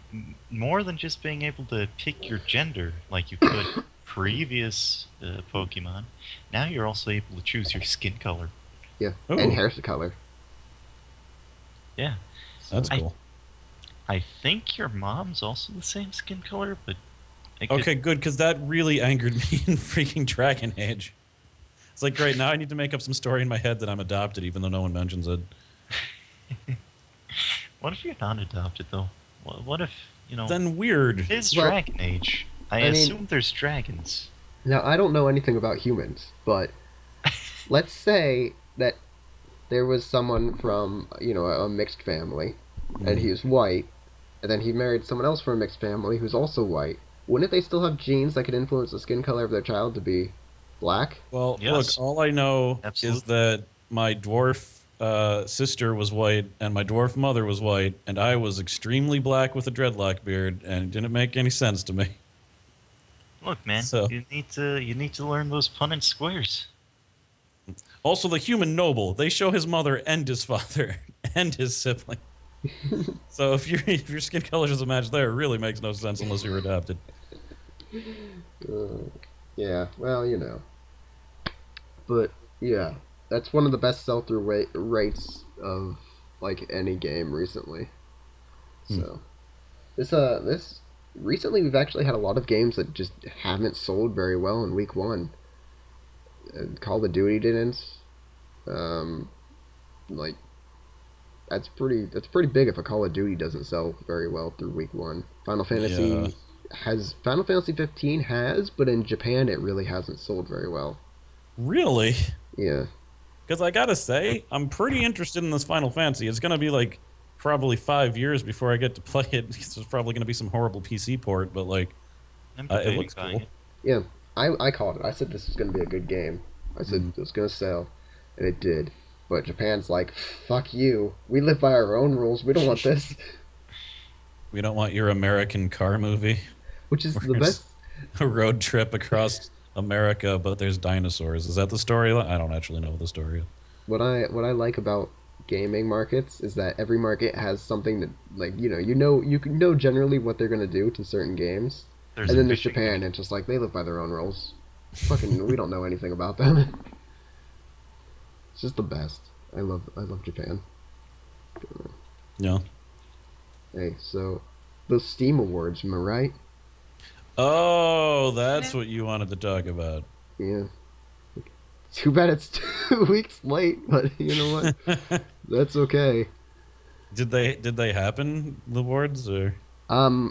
more than just being able to pick your gender like you could previous Pokemon. Now you're also able to choose your skin color. Yeah, and Oh, hair color. Yeah. that's So, I cool. I think your mom's also the same skin color, but I could, Okay, good, because that really angered me in freaking Dragon Age. It's like, great, now I need to make up some story in my head that I'm adopted, even though no one mentions it. What if you're not adopted though? What if Then weird. it is Well, Dragon Age? I I mean- assume there's dragons. Now, I don't know anything about humans, but let's say that there was someone from, a mixed family, and he was white, and then he married someone else from a mixed family who's also white. Wouldn't they still have genes that could influence the skin color of their child to be black? Well, Yes. look, all I know is Absolutely. that my dwarf sister was white and my dwarf mother was white, and I was extremely black with a dreadlock beard, and it didn't make any sense to me. Look, man, So- you need to learn those Punnett squares. Also, the human noble, they show his mother and his father and his sibling. So if your skin color doesn't match there, it really makes no sense unless you're adopted. Yeah, well. But, yeah, that's one of the best sell-through rates of, any game recently. So, recently we've actually had a lot of games that just haven't sold very well in week one. Call of Duty didn't. That's pretty big if a Call of Duty doesn't sell very well through week one. Final Fantasy 15 has, but in Japan it really hasn't sold very well. Really? Yeah. Because I gotta say, I'm pretty interested in this Final Fantasy. It's gonna be probably 5 years before I get to play it. Because there's probably gonna be some horrible PC port, but I'm it debating looks buying cool. it. Yeah. I called it. I said this was going to be a good game. I said it was going to sell, and it did. But Japan's like, fuck you. We live by our own rules. We don't want this. We don't want your American car movie. Which is the Where's- best. A road trip across America, but there's dinosaurs. Is that the story? I don't actually know the story. What I like about gaming markets is that every market has something that, you can know generally what they're going to do to certain games. There's And a then there's fishing Japan, game. and it's just like, they live by their own rules. Fucking, we don't know anything about them. It's just the best. I love Japan. Yeah. Hey, so, those Steam Awards, am I right? Oh, that's what you wanted to talk about. Yeah. Too bad it's 2 weeks late, but you know what? That's okay. Did they happen, the awards, or? I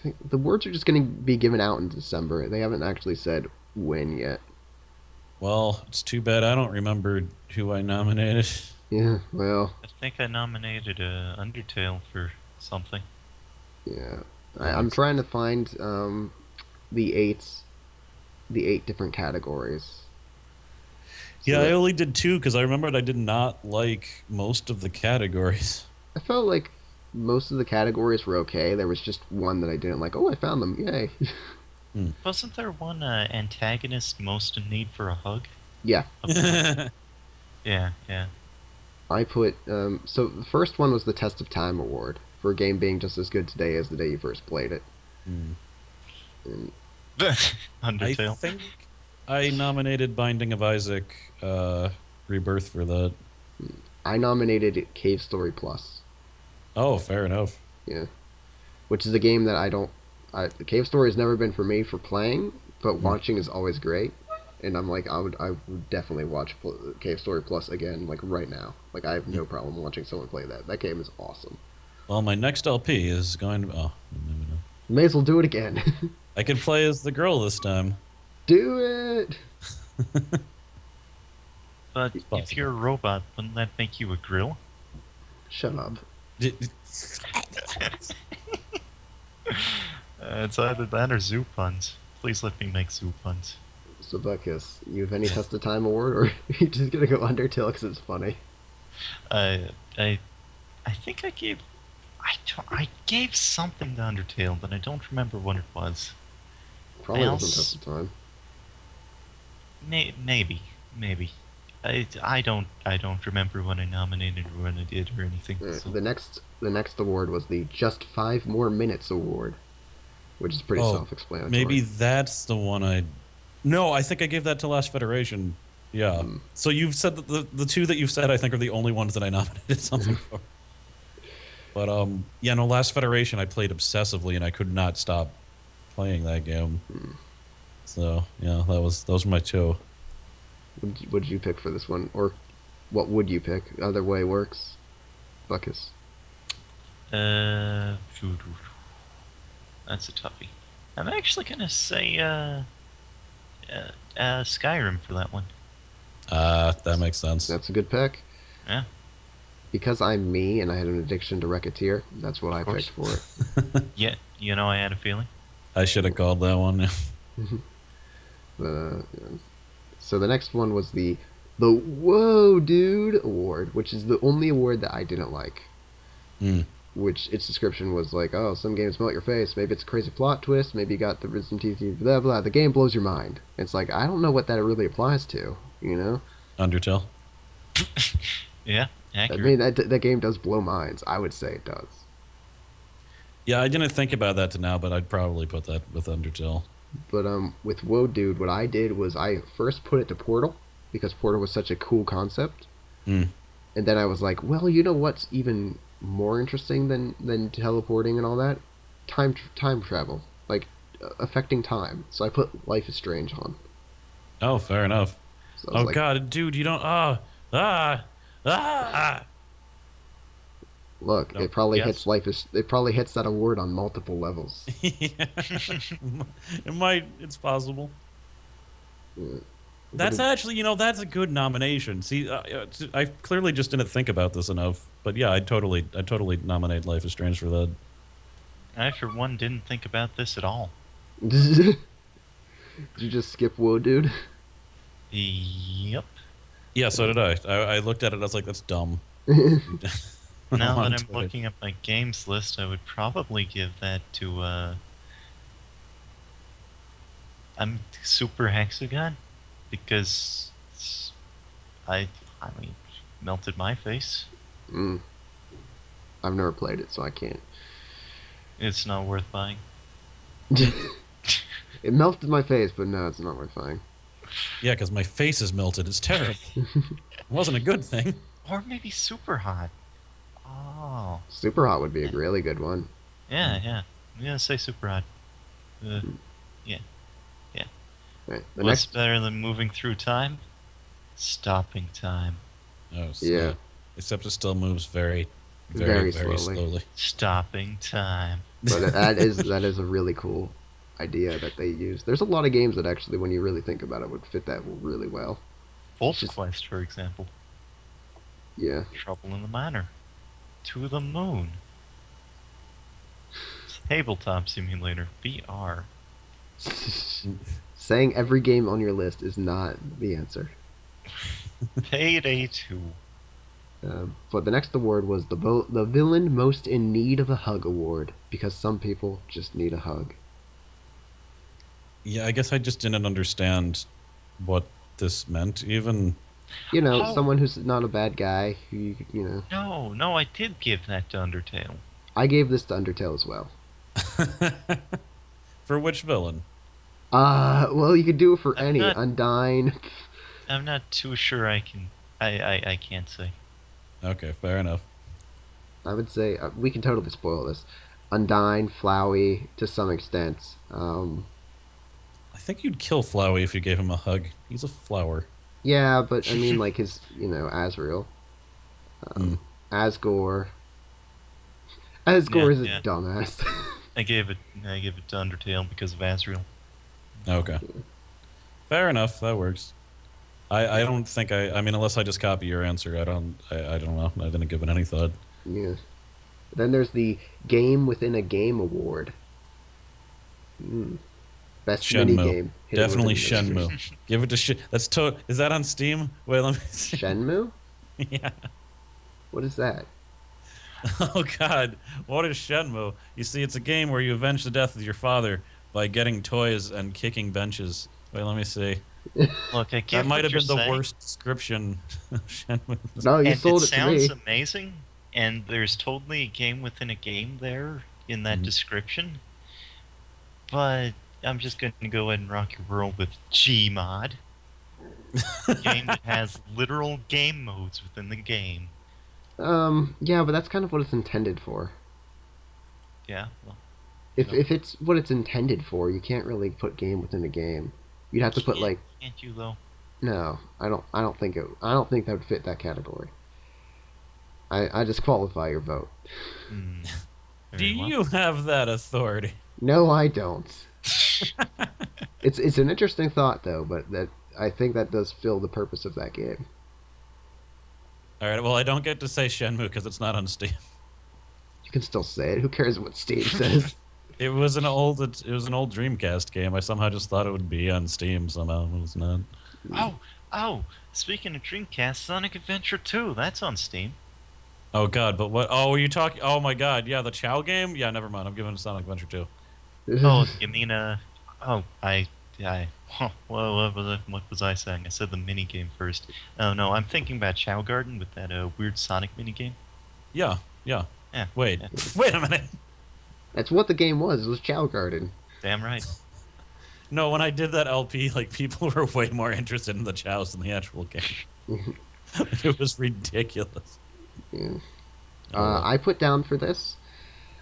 think the awards are just going to be given out in December. They haven't actually said when yet. Well, it's too bad I don't remember who I nominated. Yeah, well, I think I nominated Undertale for something. yeah. I'm trying to find the eight different categories. So Yeah, I that- only did 2 because I remembered I did not like most of the categories. I felt like most of the categories were okay. There was just one that I didn't like. Oh, I found them. Yay. Wasn't there one antagonist most in need for a hug? Yeah. Yeah. I put, so the first one was the Test of Time Award for a game being just as good today as the day you first played it. And I Undertale. think I nominated Binding of Isaac Rebirth for that. I nominated Cave Story Plus. Oh, fair enough. Yeah. Which is a game that the Cave Story has never been for me for playing, but watching is always great. And I'm like, I would definitely watch Cave Story Plus again, right now. I have no problem watching someone play that. That game is awesome. Well, my next LP is going to... Oh, maybe not. May as well do it again. I could play as the girl this time. Do it! But if possible. you're a robot, wouldn't that make you a grill? Shut up. It's either that or zoo puns. Please let me make zoo puns. So, Buckus, you have any Test of Time Award, or are you just gonna go Undertale because it's funny? I think I gave I gave something to Undertale, but I don't remember what it was. Probably I wasn't also- Test of Time. Maybe. I don't remember when I nominated or when I did or anything. So. The next award was the Just 5 More Minutes Award, which is pretty Oh, self-explanatory. Maybe that's the one I... No, I think I gave that to Last Federation. Yeah. So you've said that the 2 that you've said, I think, are the only ones that I nominated something for. But yeah, no. Last Federation I played obsessively, and I could not stop playing that game. So yeah, those were my two. What'd you pick for this one, or what would you pick? Either way works. Buckus. That's a toughie. I'm actually gonna say Skyrim for that one. That makes sense. That's a good pick. Yeah. Because I'm me and I had an addiction to Racketeer, that's what I course. picked for it. Yeah, you know, I had a feeling. I should have called that one. So the next one was the Whoa Dude Award, which is the only award that I didn't like. Which its description was like, oh, some games melt your face. Maybe it's a crazy plot twist. Maybe you got the wisdom teeth, blah blah. The game blows your mind. It's like I don't know what that really applies to. You know? Undertale. Yeah, I accurate. mean, that game does blow minds. I would say it does. Yeah, I didn't think about that to now, but I'd probably put that with Undertale. But with Whoa Dude, what I did was I first put it to Portal because Portal was such a cool concept, and then I was like, well, you know what's even more interesting than teleporting and all that? Time travel, like affecting time. So I put Life is Strange on. Oh, fair enough. So I was Oh like, God, dude, you don't. Look, No, it probably yes. It probably hits that award on multiple levels. It might. It's possible. Yeah. That's actually, that's a good nomination. See, I clearly just didn't think about this enough. But yeah, I'd totally nominate Life is Strange for that. I, for one, didn't think about this at all. Did you just skip Whoa Dude? Yep. Yeah, so did I. I looked at it. I was like, that's dumb. Now that I'm Untitled. looking at my games list, I would probably give that to Super Hexagon, because I mean, melted my face. I've never played it, so I can't. It's not worth buying. It melted my face, but no, it's not worth buying. Yeah, because my face is melted. It's terrible. It wasn't a good thing. Or maybe Super Hot. Oh. Super Hot would be a really good one. Yeah, yeah. I'm gonna say Super Hot. Yeah. Right. The What's next, better than moving through time? Stopping time. Oh, so, yeah, except it still moves very, Very very slowly. slowly. Stopping time. but that is a really cool idea that they use. There's a lot of games that actually, when you really think about it, would fit that really well. Wolf's Just- Quest, for example. Yeah. Trouble in the Manor. To the Moon. Tabletop Simulator. VR. Saying every game on your list is not the answer. Payday 2. But the next award was the Villain Most in Need of a Hug Award, because some people just need a hug. Yeah, I guess I just didn't understand what this meant, even. You know, Oh. someone who's not a bad guy, who you know. No, I did give that to Undertale. I gave this to Undertale as well. For which villain? Well, you could do it for I'm any. not- Undyne. I'm not too sure I can... I can't say. Okay, fair enough. I would say, we can totally spoil this. Undyne, Flowey, to some extent. I think you'd kill Flowey if you gave him a hug. He's a flower. Yeah, but I mean, like his, Asriel. Asgore. Asgore is a Yeah. dumbass. I gave it to Undertale because of Asriel. Okay. Fair enough. That works. I don't think I mean, unless I just copy your answer, I don't know. I didn't give it any thought. Yeah. Then there's the Game Within a Game Award. Best mini Shenmue. game. Definitely Shenmue. Give it to That's Is that on Steam? Wait, let me see. Shenmue? Yeah. What is that? Oh God, what is Shenmue? You see, it's a game where you avenge the death of your father by getting toys and kicking benches. Wait, let me see. Look, I get That might what have you're been the saying, worst description of Shenmue. No, you and sold it it to me. sounds amazing, and there's totally a game within a game there in that description. But I'm just going to go ahead and rock your world with Gmod. A game that has literal game modes within the game. Yeah, but that's kind of what it's intended for. Yeah. Well, If it's what it's intended for, you can't really put game within a game. You'd have to put like can't you though? no. I don't think that would fit that category. I disqualify your vote. Hmm. Do Very well. you have that authority? No, I don't. It's an interesting thought though, but that I think that does fill the purpose of that game. All right. Well, I don't get to say Shenmue because it's not on Steam. You can still say it. Who cares what Steam says? It was an old Dreamcast game. I somehow just thought it would be on Steam somehow. It was not. Oh! Speaking of Dreamcast, Sonic Adventure 2, that's on Steam. Oh God! But what? Oh, are you talking? Oh my God! Yeah, the Chow game. Yeah, never mind. I'm giving it Sonic Adventure 2. Oh, you mean well, what was I saying? I said the mini game first. Oh no, I'm thinking about Chow Garden with that weird Sonic mini game. Yeah. Yeah. Wait. Yeah. Wait a minute. That's what the game was. It was Chow Garden. Damn right. No, when I did that LP, like people were way more interested in the Chows than the actual game. It was ridiculous. Yeah. Oh. I put down for this.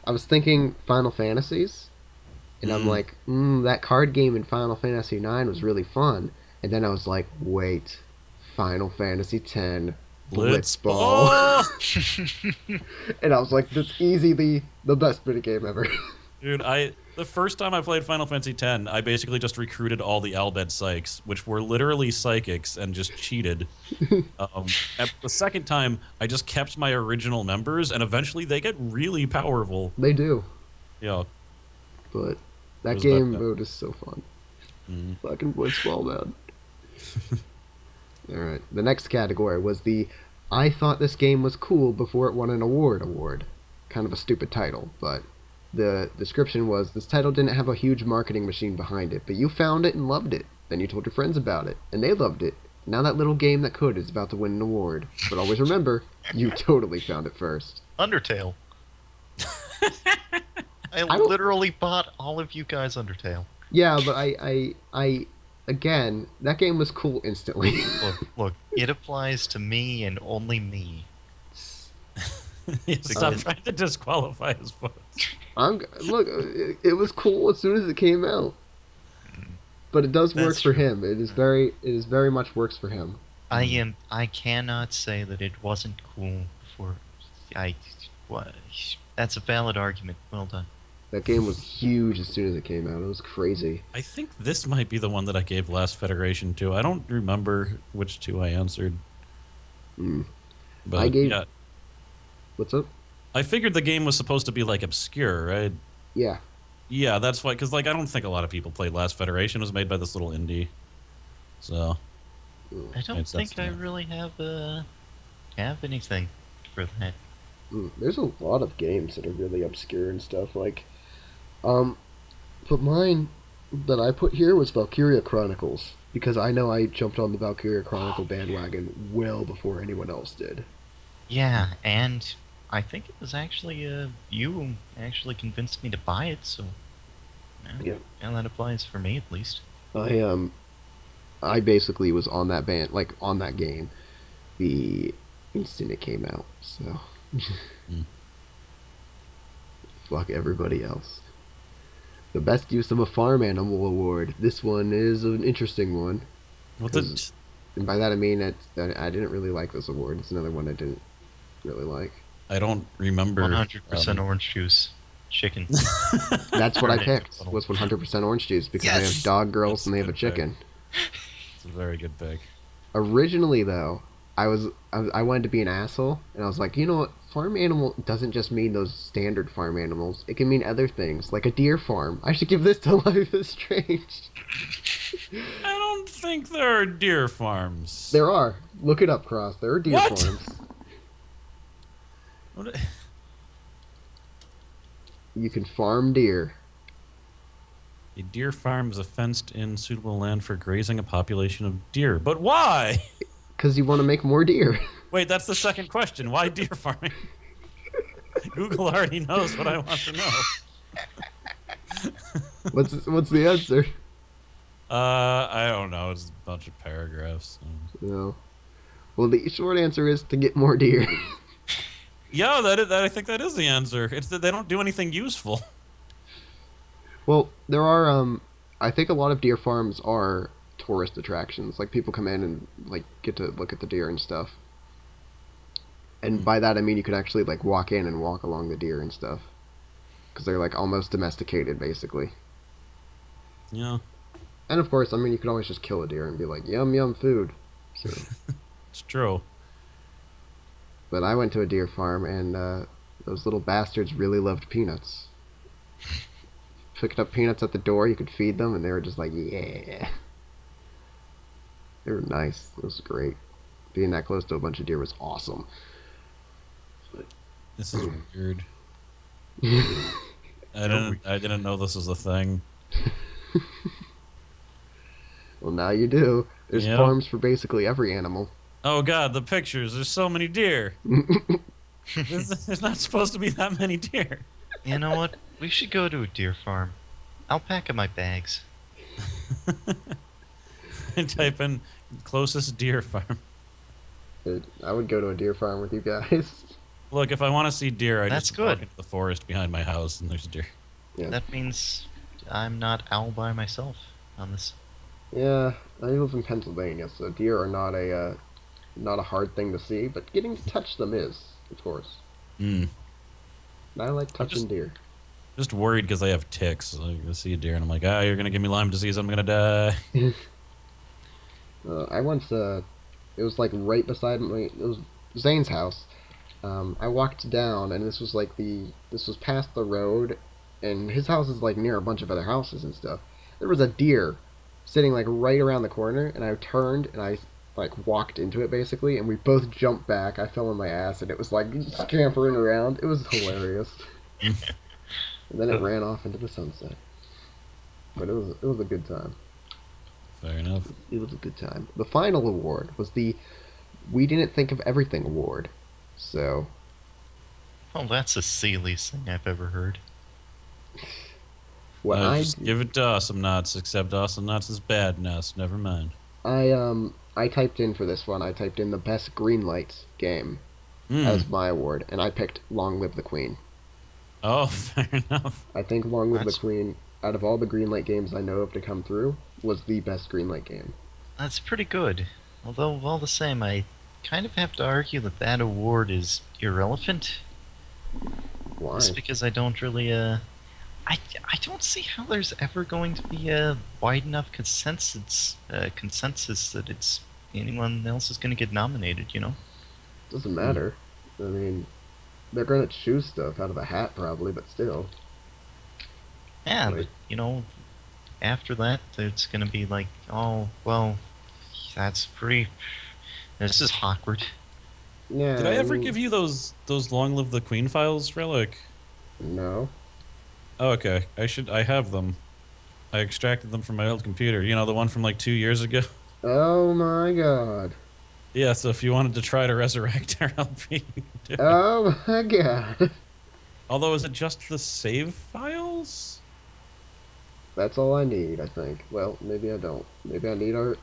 I was thinking Final Fantasies, and I'm like, that card game in Final Fantasy IX was really fun. And then I was like, wait, Final Fantasy X, Blitzball. And I was like, that's easily the best minigame ever. Dude, the first time I played Final Fantasy X, I basically just recruited all the Albed Psychs, which were literally psychics, and just cheated. And the second time, I just kept my original members, and eventually they get really powerful. They do. Yeah. But that Was game that- mode is so fun. Mhm. Fucking Blitzball, man. Alright, the next category was the I thought this game was cool before it won an award. Kind of a stupid title, but the description was, this title didn't have a huge marketing machine behind it, but you found it and loved it. Then you told your friends about it, and they loved it. Now that little game that could is about to win an award. But always remember, you totally found it first. Undertale. I don't- literally bought all of you guys Undertale. Yeah, but I again, that game was cool instantly. Look, it applies to me and only me. Stop trying to disqualify his votes. Look, it was cool as soon as it came out. But it does work That's for true. him. It is very much works for him. I cannot say that it wasn't cool for what that's a valid argument. Well done. That game was huge as soon as it came out. It was crazy. I think this might be the one that I gave Last Federation to. I don't remember which two I answered. Mm. But I gave- yeah, What's up? I figured the game was supposed to be like obscure, right? Yeah. Yeah, that's why. Because like I don't think a lot of people played Last Federation. It was made by this little indie. So I don't Makes sense think to I me. really have anything for that. There's a lot of games that are really obscure and stuff. But mine that I put here was Valkyria Chronicles, because I know I jumped on the Valkyria Chronicle bandwagon well before anyone else did. Yeah, and I think it was actually you actually convinced me to buy it, so Yeah. and that applies for me at least. I basically was on that on that game the instant it came out. So fuck everybody else. The best use of a farm animal award. This one is an interesting one. what Because- And by that I mean that I didn't really like this award. It's another one I didn't really like. I don't remember. 100% orange juice, chicken. That's what I Right. picked. Was 100% orange juice because they Yes! have dog girls That's and they have a good pick. chicken. It's a very good pick. Originally though, I wanted to be an asshole, and I was like, you know what? Farm animal doesn't just mean those standard farm animals. It can mean other things, like a deer farm. I should give this to Life is Strange. I don't think there are deer farms. There are. Look it up, Cross. There are deer What? farms. What- You can farm deer. A deer farm is a fenced-in suitable land for grazing a population of deer. But why? Because you want to make more deer. Wait, that's the second question. Why deer farming? Google already knows what I want to know. What's the answer? I don't know. It's a bunch of paragraphs. No. Well, the short answer is to get more deer. Yeah, that I think that is the answer. It's that they don't do anything useful. Well, there are I think a lot of deer farms are tourist attractions. Like people come in and like get to look at the deer and stuff. And by that I mean you could actually like walk in and walk along the deer and stuff. Cuz they're like almost domesticated basically. Yeah, And of course, I mean you could always just kill a deer and be like, "Yum yum food." So, it's true. but I went to a deer farm and those little bastards really loved peanuts. Picked up peanuts at the door, you could feed them and they were just like, "Yeah." They were nice. It was great. Being that close to a bunch of deer was awesome. This is weird. I didn't know this was a thing. Well, now you do. There's Yep. farms for basically every animal. Oh god, the pictures. There's so many deer. There's not supposed to be that many deer. You know what? We should go to a deer farm. I'll pack up my bags. And type in closest deer farm. I would go to a deer farm with you guys. Look, if I want to see deer, I That's just walk good. into the forest behind my house and there's deer. Yeah. That means I'm not all by myself on this. Yeah, I live in Pennsylvania, so deer are not a hard thing to see, but getting to touch them is, of course. Mm. And I like touching deer. Just worried because I have ticks. Like, I see a deer and I'm like, you're gonna give me Lyme disease. I'm gonna die. I once, it was like right beside it was Zane's house. I walked down, and this was past the road, and his house is like near a bunch of other houses and stuff. There was a deer sitting like right around the corner, and I turned and I like walked into it basically, and we both jumped back. I fell on my ass, and it was like scampering around. It was hilarious. And then it ran off into the sunset. But it was a good time. Fair enough. It was a good time. The final award was the We Didn't Think of Everything award. So, Well, that's the silliest thing I've ever heard. what Just give it to Awesome Nuts, except Awesome Nuts is bad nuts. Never mind. I typed in for this one. I typed in the best Greenlight game as my award, and I picked Long Live the Queen. Oh, fair enough. I think Long Live That's- the Queen, out of all the Greenlight games I know of to come through, was the best Greenlight game. That's pretty good. Although, all the same, I kind of have to argue that that award is irrelevant. Why? Just because I don't really, I don't see how there's ever going to be a wide enough consensus that it's anyone else is going to get nominated, you know? Doesn't matter. I mean, they're gonna choose stuff out of a hat probably, but still. Yeah, Right. but, you know, after that, it's going to be like, oh, well, that's pretty... This is awkward. Yeah. Did I ever mean, give you those Long Live the Queen files, Relic? No. Oh, okay. I have them. I extracted them from my old computer. You know, the one from like 2 years ago. Oh my god. Yeah, so if you wanted to try to resurrect our LP, you could do it. Oh my god. Although, is it just the save files? That's all I need, I think. Well, maybe I don't. Maybe I need our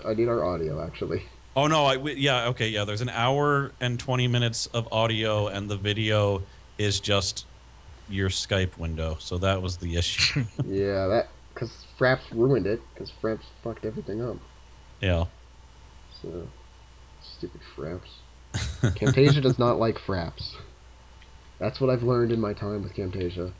audio actually. Oh no, yeah, okay, yeah. There's an hour and 20 minutes of audio, and the video is just your Skype window. So that was the issue. Yeah, that because Fraps ruined it because Fraps fucked everything up. Yeah. So stupid Fraps. Camtasia does not like Fraps. That's what I've learned in my time with Camtasia.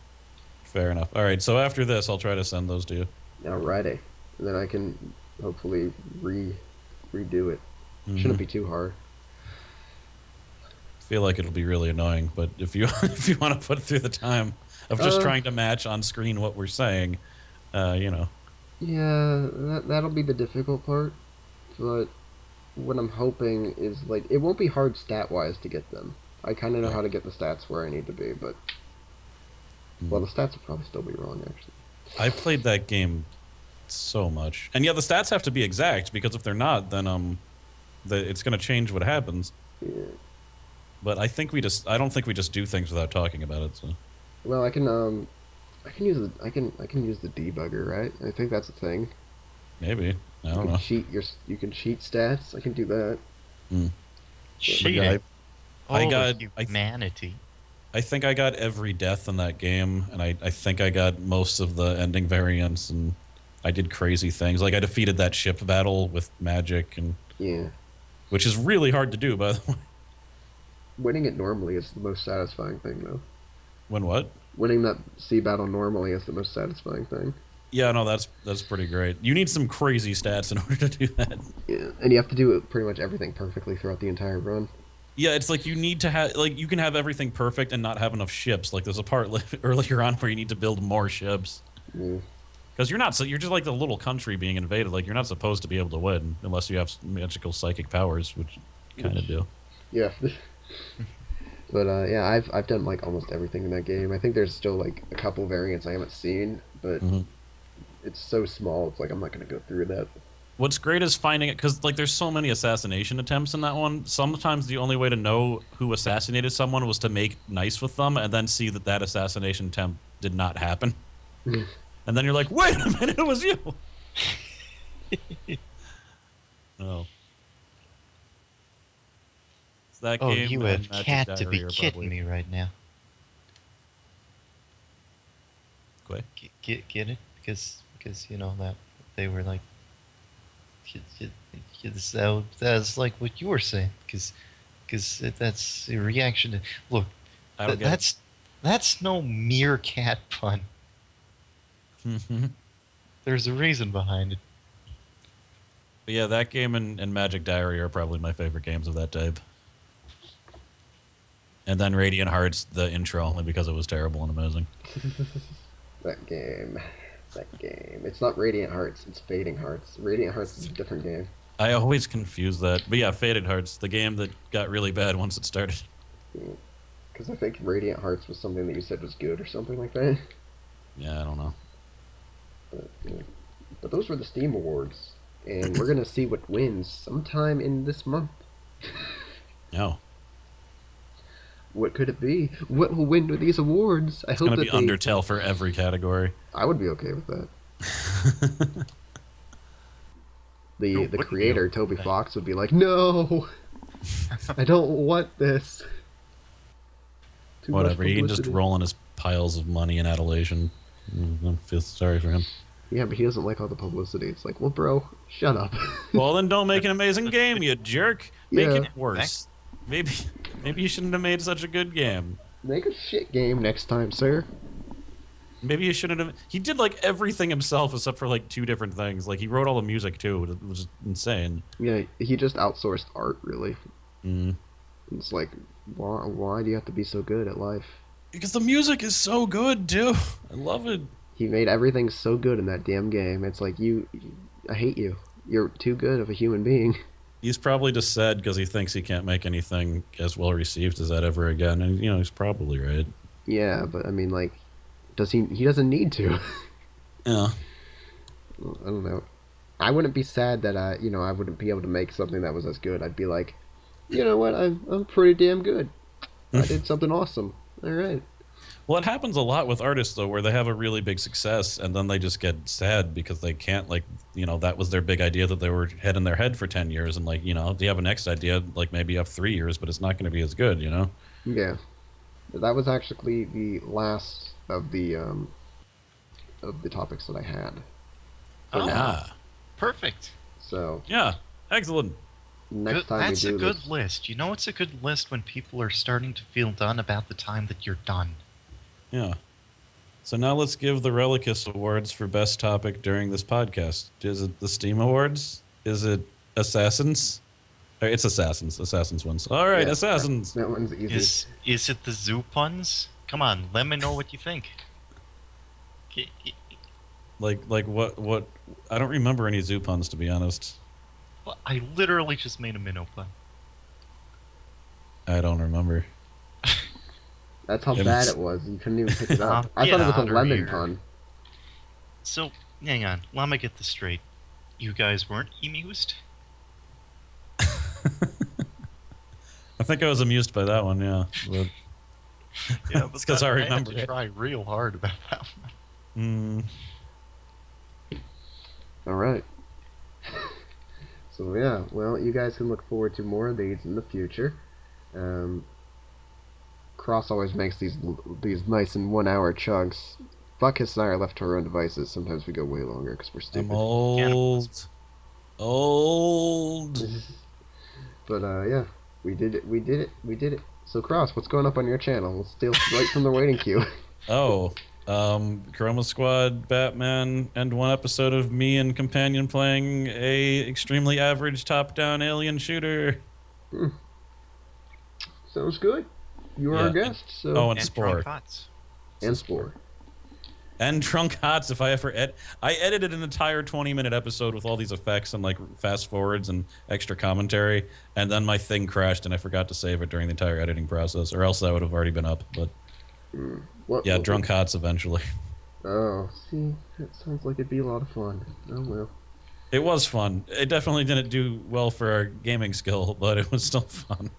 Fair enough. All right, so after this, I'll try to send those to you. Alrighty, and then I can hopefully redo it. Mhm. Shouldn't be too hard. I feel like it'll be really annoying, but if you if you want to put through the time of just trying to match on screen what we're saying, you know. Yeah, that'll be the difficult part. But what I'm hoping is like it won't be hard stat wise to get them. I kind of know how to get the stats where I need to be, but well, the stats will probably still be wrong actually. I played that game so much, and yeah, the stats have to be exact because if they're not, then it's going to change what happens. Yeah. But I don't think we just do things without talking about it. So Well, I can use the debugger, right? I think that's a thing. maybe I You don't can know. you can cheat stats. I can do that. Shit. yeah, I got- humanity. I think I got every death in that game, and I think I got most of the ending variants, and I did crazy things. Like I defeated that ship battle with magic, and Yeah. which is really hard to do, by the way. Winning it normally is the most satisfying thing, though. When what? Winning that sea battle normally is the most satisfying thing. Yeah, no, that's pretty great. You need some crazy stats in order to do that. Yeah, and you have to do pretty much everything perfectly throughout the entire run. Yeah, it's like you need to have like you can have everything perfect and not have enough ships. Like there's a part earlier on where you need to build more ships. Yeah. Because you're just like the little country being invaded. Like you're not supposed to be able to win unless you have magical psychic powers, which kind of do. Yeah. But yeah, I've done like almost everything in that game. I think there's still like a couple variants I haven't seen, but it's so small. It's like I'm not gonna go through that. What's great is finding it because like there's so many assassination attempts in that one. Sometimes the only way to know who assassinated someone was to make nice with them and then see that assassination attempt did not happen. And then you're like, wait a minute, it was you. Oh. It's that Oh, game you and have Magic cat to Diary be are kidding probably- me right now. Quay? Get it? Because you know that they were like, that's like what you were saying. Because that's a reaction to look. I don't get That's no meerkat pun. it. There's a reason behind it. But yeah, that game and Magic Diary are probably my favorite games of that type. And then Radiant Hearts, the intro, only because it was terrible and amazing. That game. It's not Radiant Hearts, it's Fading Hearts. Radiant Hearts is a different game. I always confuse that. But yeah, Faded Hearts, the game that got really bad once it started. Because I think Radiant Hearts was something that you said was good or something like that. Yeah, I don't know. But, yeah. But those were the Steam Awards. And we're going to see what wins sometime in this month. No. What could it be? What will win with these awards? It's going to be Undertale for every category. I would be okay with that. The creator, Toby Fox, would be like, no! I don't want this. Too much Whatever, he can just publicity. roll in his piles of money and adulation. I feel sorry for him. Yeah, but he doesn't like all the publicity. It's like, well, bro, shut up. Well, then don't make an amazing game, you jerk. Make Yeah. it worse. Maybe you shouldn't have made such a good game. Make a shit game next time, sir. Maybe you shouldn't have. He did like everything himself except for like 2 different things. Like he wrote all the music too. It was insane. Yeah, he just outsourced art, really. Mm. It's like, why do you have to be so good at life? Because the music is so good too. I love it. He made everything so good in that damn game. It's like, I hate you. You're too good of a human being. He's probably just sad because he thinks he can't make anything as well received as that ever again. And you know he's probably right. Yeah, but I mean, like, he doesn't need to. Yeah. I don't know. I wouldn't be sad that I wouldn't be able to make something that was as good. I'd be like, you know what? I'm pretty damn good. I did something awesome. All right. Well, it happens a lot with artists though, where they have a really big success and then they just get sad because they can't that was their big idea that they were head in their head for 10 years, and if you have a next idea, like maybe you have 3 years, but it's not going to be as good, Yeah. That was actually the last of the topics that I had. Perfect. So Yeah, excellent. next time That's we do a good this, list. You know, it's a good list when people are starting to feel done about the time that you're done. Yeah. So now let's give the Relikiss Awards for best topic during this podcast. Is it the Steam Awards? Is it Assassins? It's Assassins. Assassins wins. All right, Yeah, Assassins. that one's easy. Is it the zoo puns? Come on, let me know what you think. Like what? I don't remember any zoo puns, to be honest. Well, I literally just made a minnow pun. I don't remember. That's how It bad was- it was. You couldn't even pick it up. I Get thought it was outta a lemon here. pun. So, hang on, let me get this straight. You guys weren't amused? I think I was amused by that one. Yeah. But, Yeah, It's 'cause I remember had to it. try real hard about that one. All right. So yeah, well, you guys can look forward to more of these in the future. Cross always makes these nice and 1 hour chunks. Buckus and I are left to our own devices. Sometimes we go way longer because we're stupid. I'm old. Old. But yeah, we did it. So Cross, what's going up on your channel? Let's steal right from the waiting queue. Oh, Chroma Squad, Batman, and 1 episode of me and Companion playing a extremely average top-down alien shooter. Sounds good. You are our guest. So. Oh, and Spore. And Spore. And Drunk Hots, if I ever I edited an entire 20-minute episode with all these effects and like fast forwards and extra commentary, and then my thing crashed and I forgot to save it during the entire editing process, or else that would have already been up. But yeah, Drunk Hots eventually. Oh, see, that sounds like it'd be a lot of fun. Oh well. It was fun. It definitely didn't do well for our gaming skill, but it was still fun.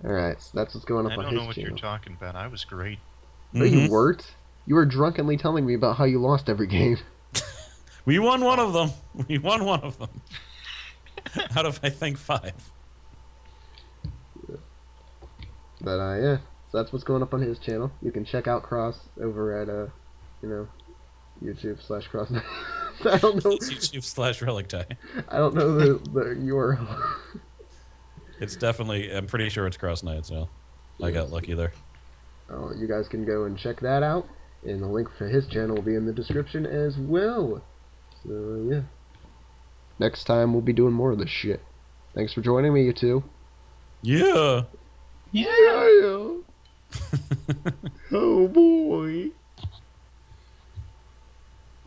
All right, so that's what's going up on his channel. I don't know what you're talking about. I was great. No, you weren't. You were drunkenly telling me about how you lost every game. We won one of them. We won one of them. Out of, I think, 5. But, yeah. So that's what's going up on his channel. You can check out Cross over at, YouTube/Cross. I don't know. YouTube/Relikiss. I don't know the URL. It's definitely, I'm pretty sure it's Cross Night, so I got lucky there. Oh, you guys can go and check that out. And the link for his channel will be in the description as well. So, yeah. Next time, we'll be doing more of this shit. Thanks for joining me, you two. Yeah. Yeah. Oh, boy.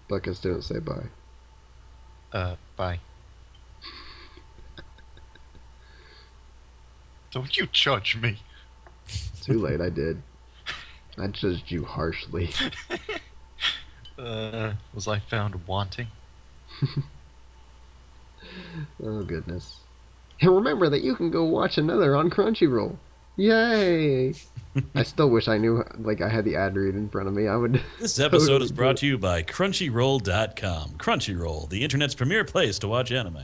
Buckus didn't say bye. Bye. Don't you judge me. Too late, I did. I judged you harshly. Was I found wanting? Oh, goodness. And remember that you can go watch another on Crunchyroll. Yay! I still wish I knew, like, I had the ad read in front of me. I would. This episode is brought to you by Crunchyroll.com. Crunchyroll, the internet's premier place to watch anime.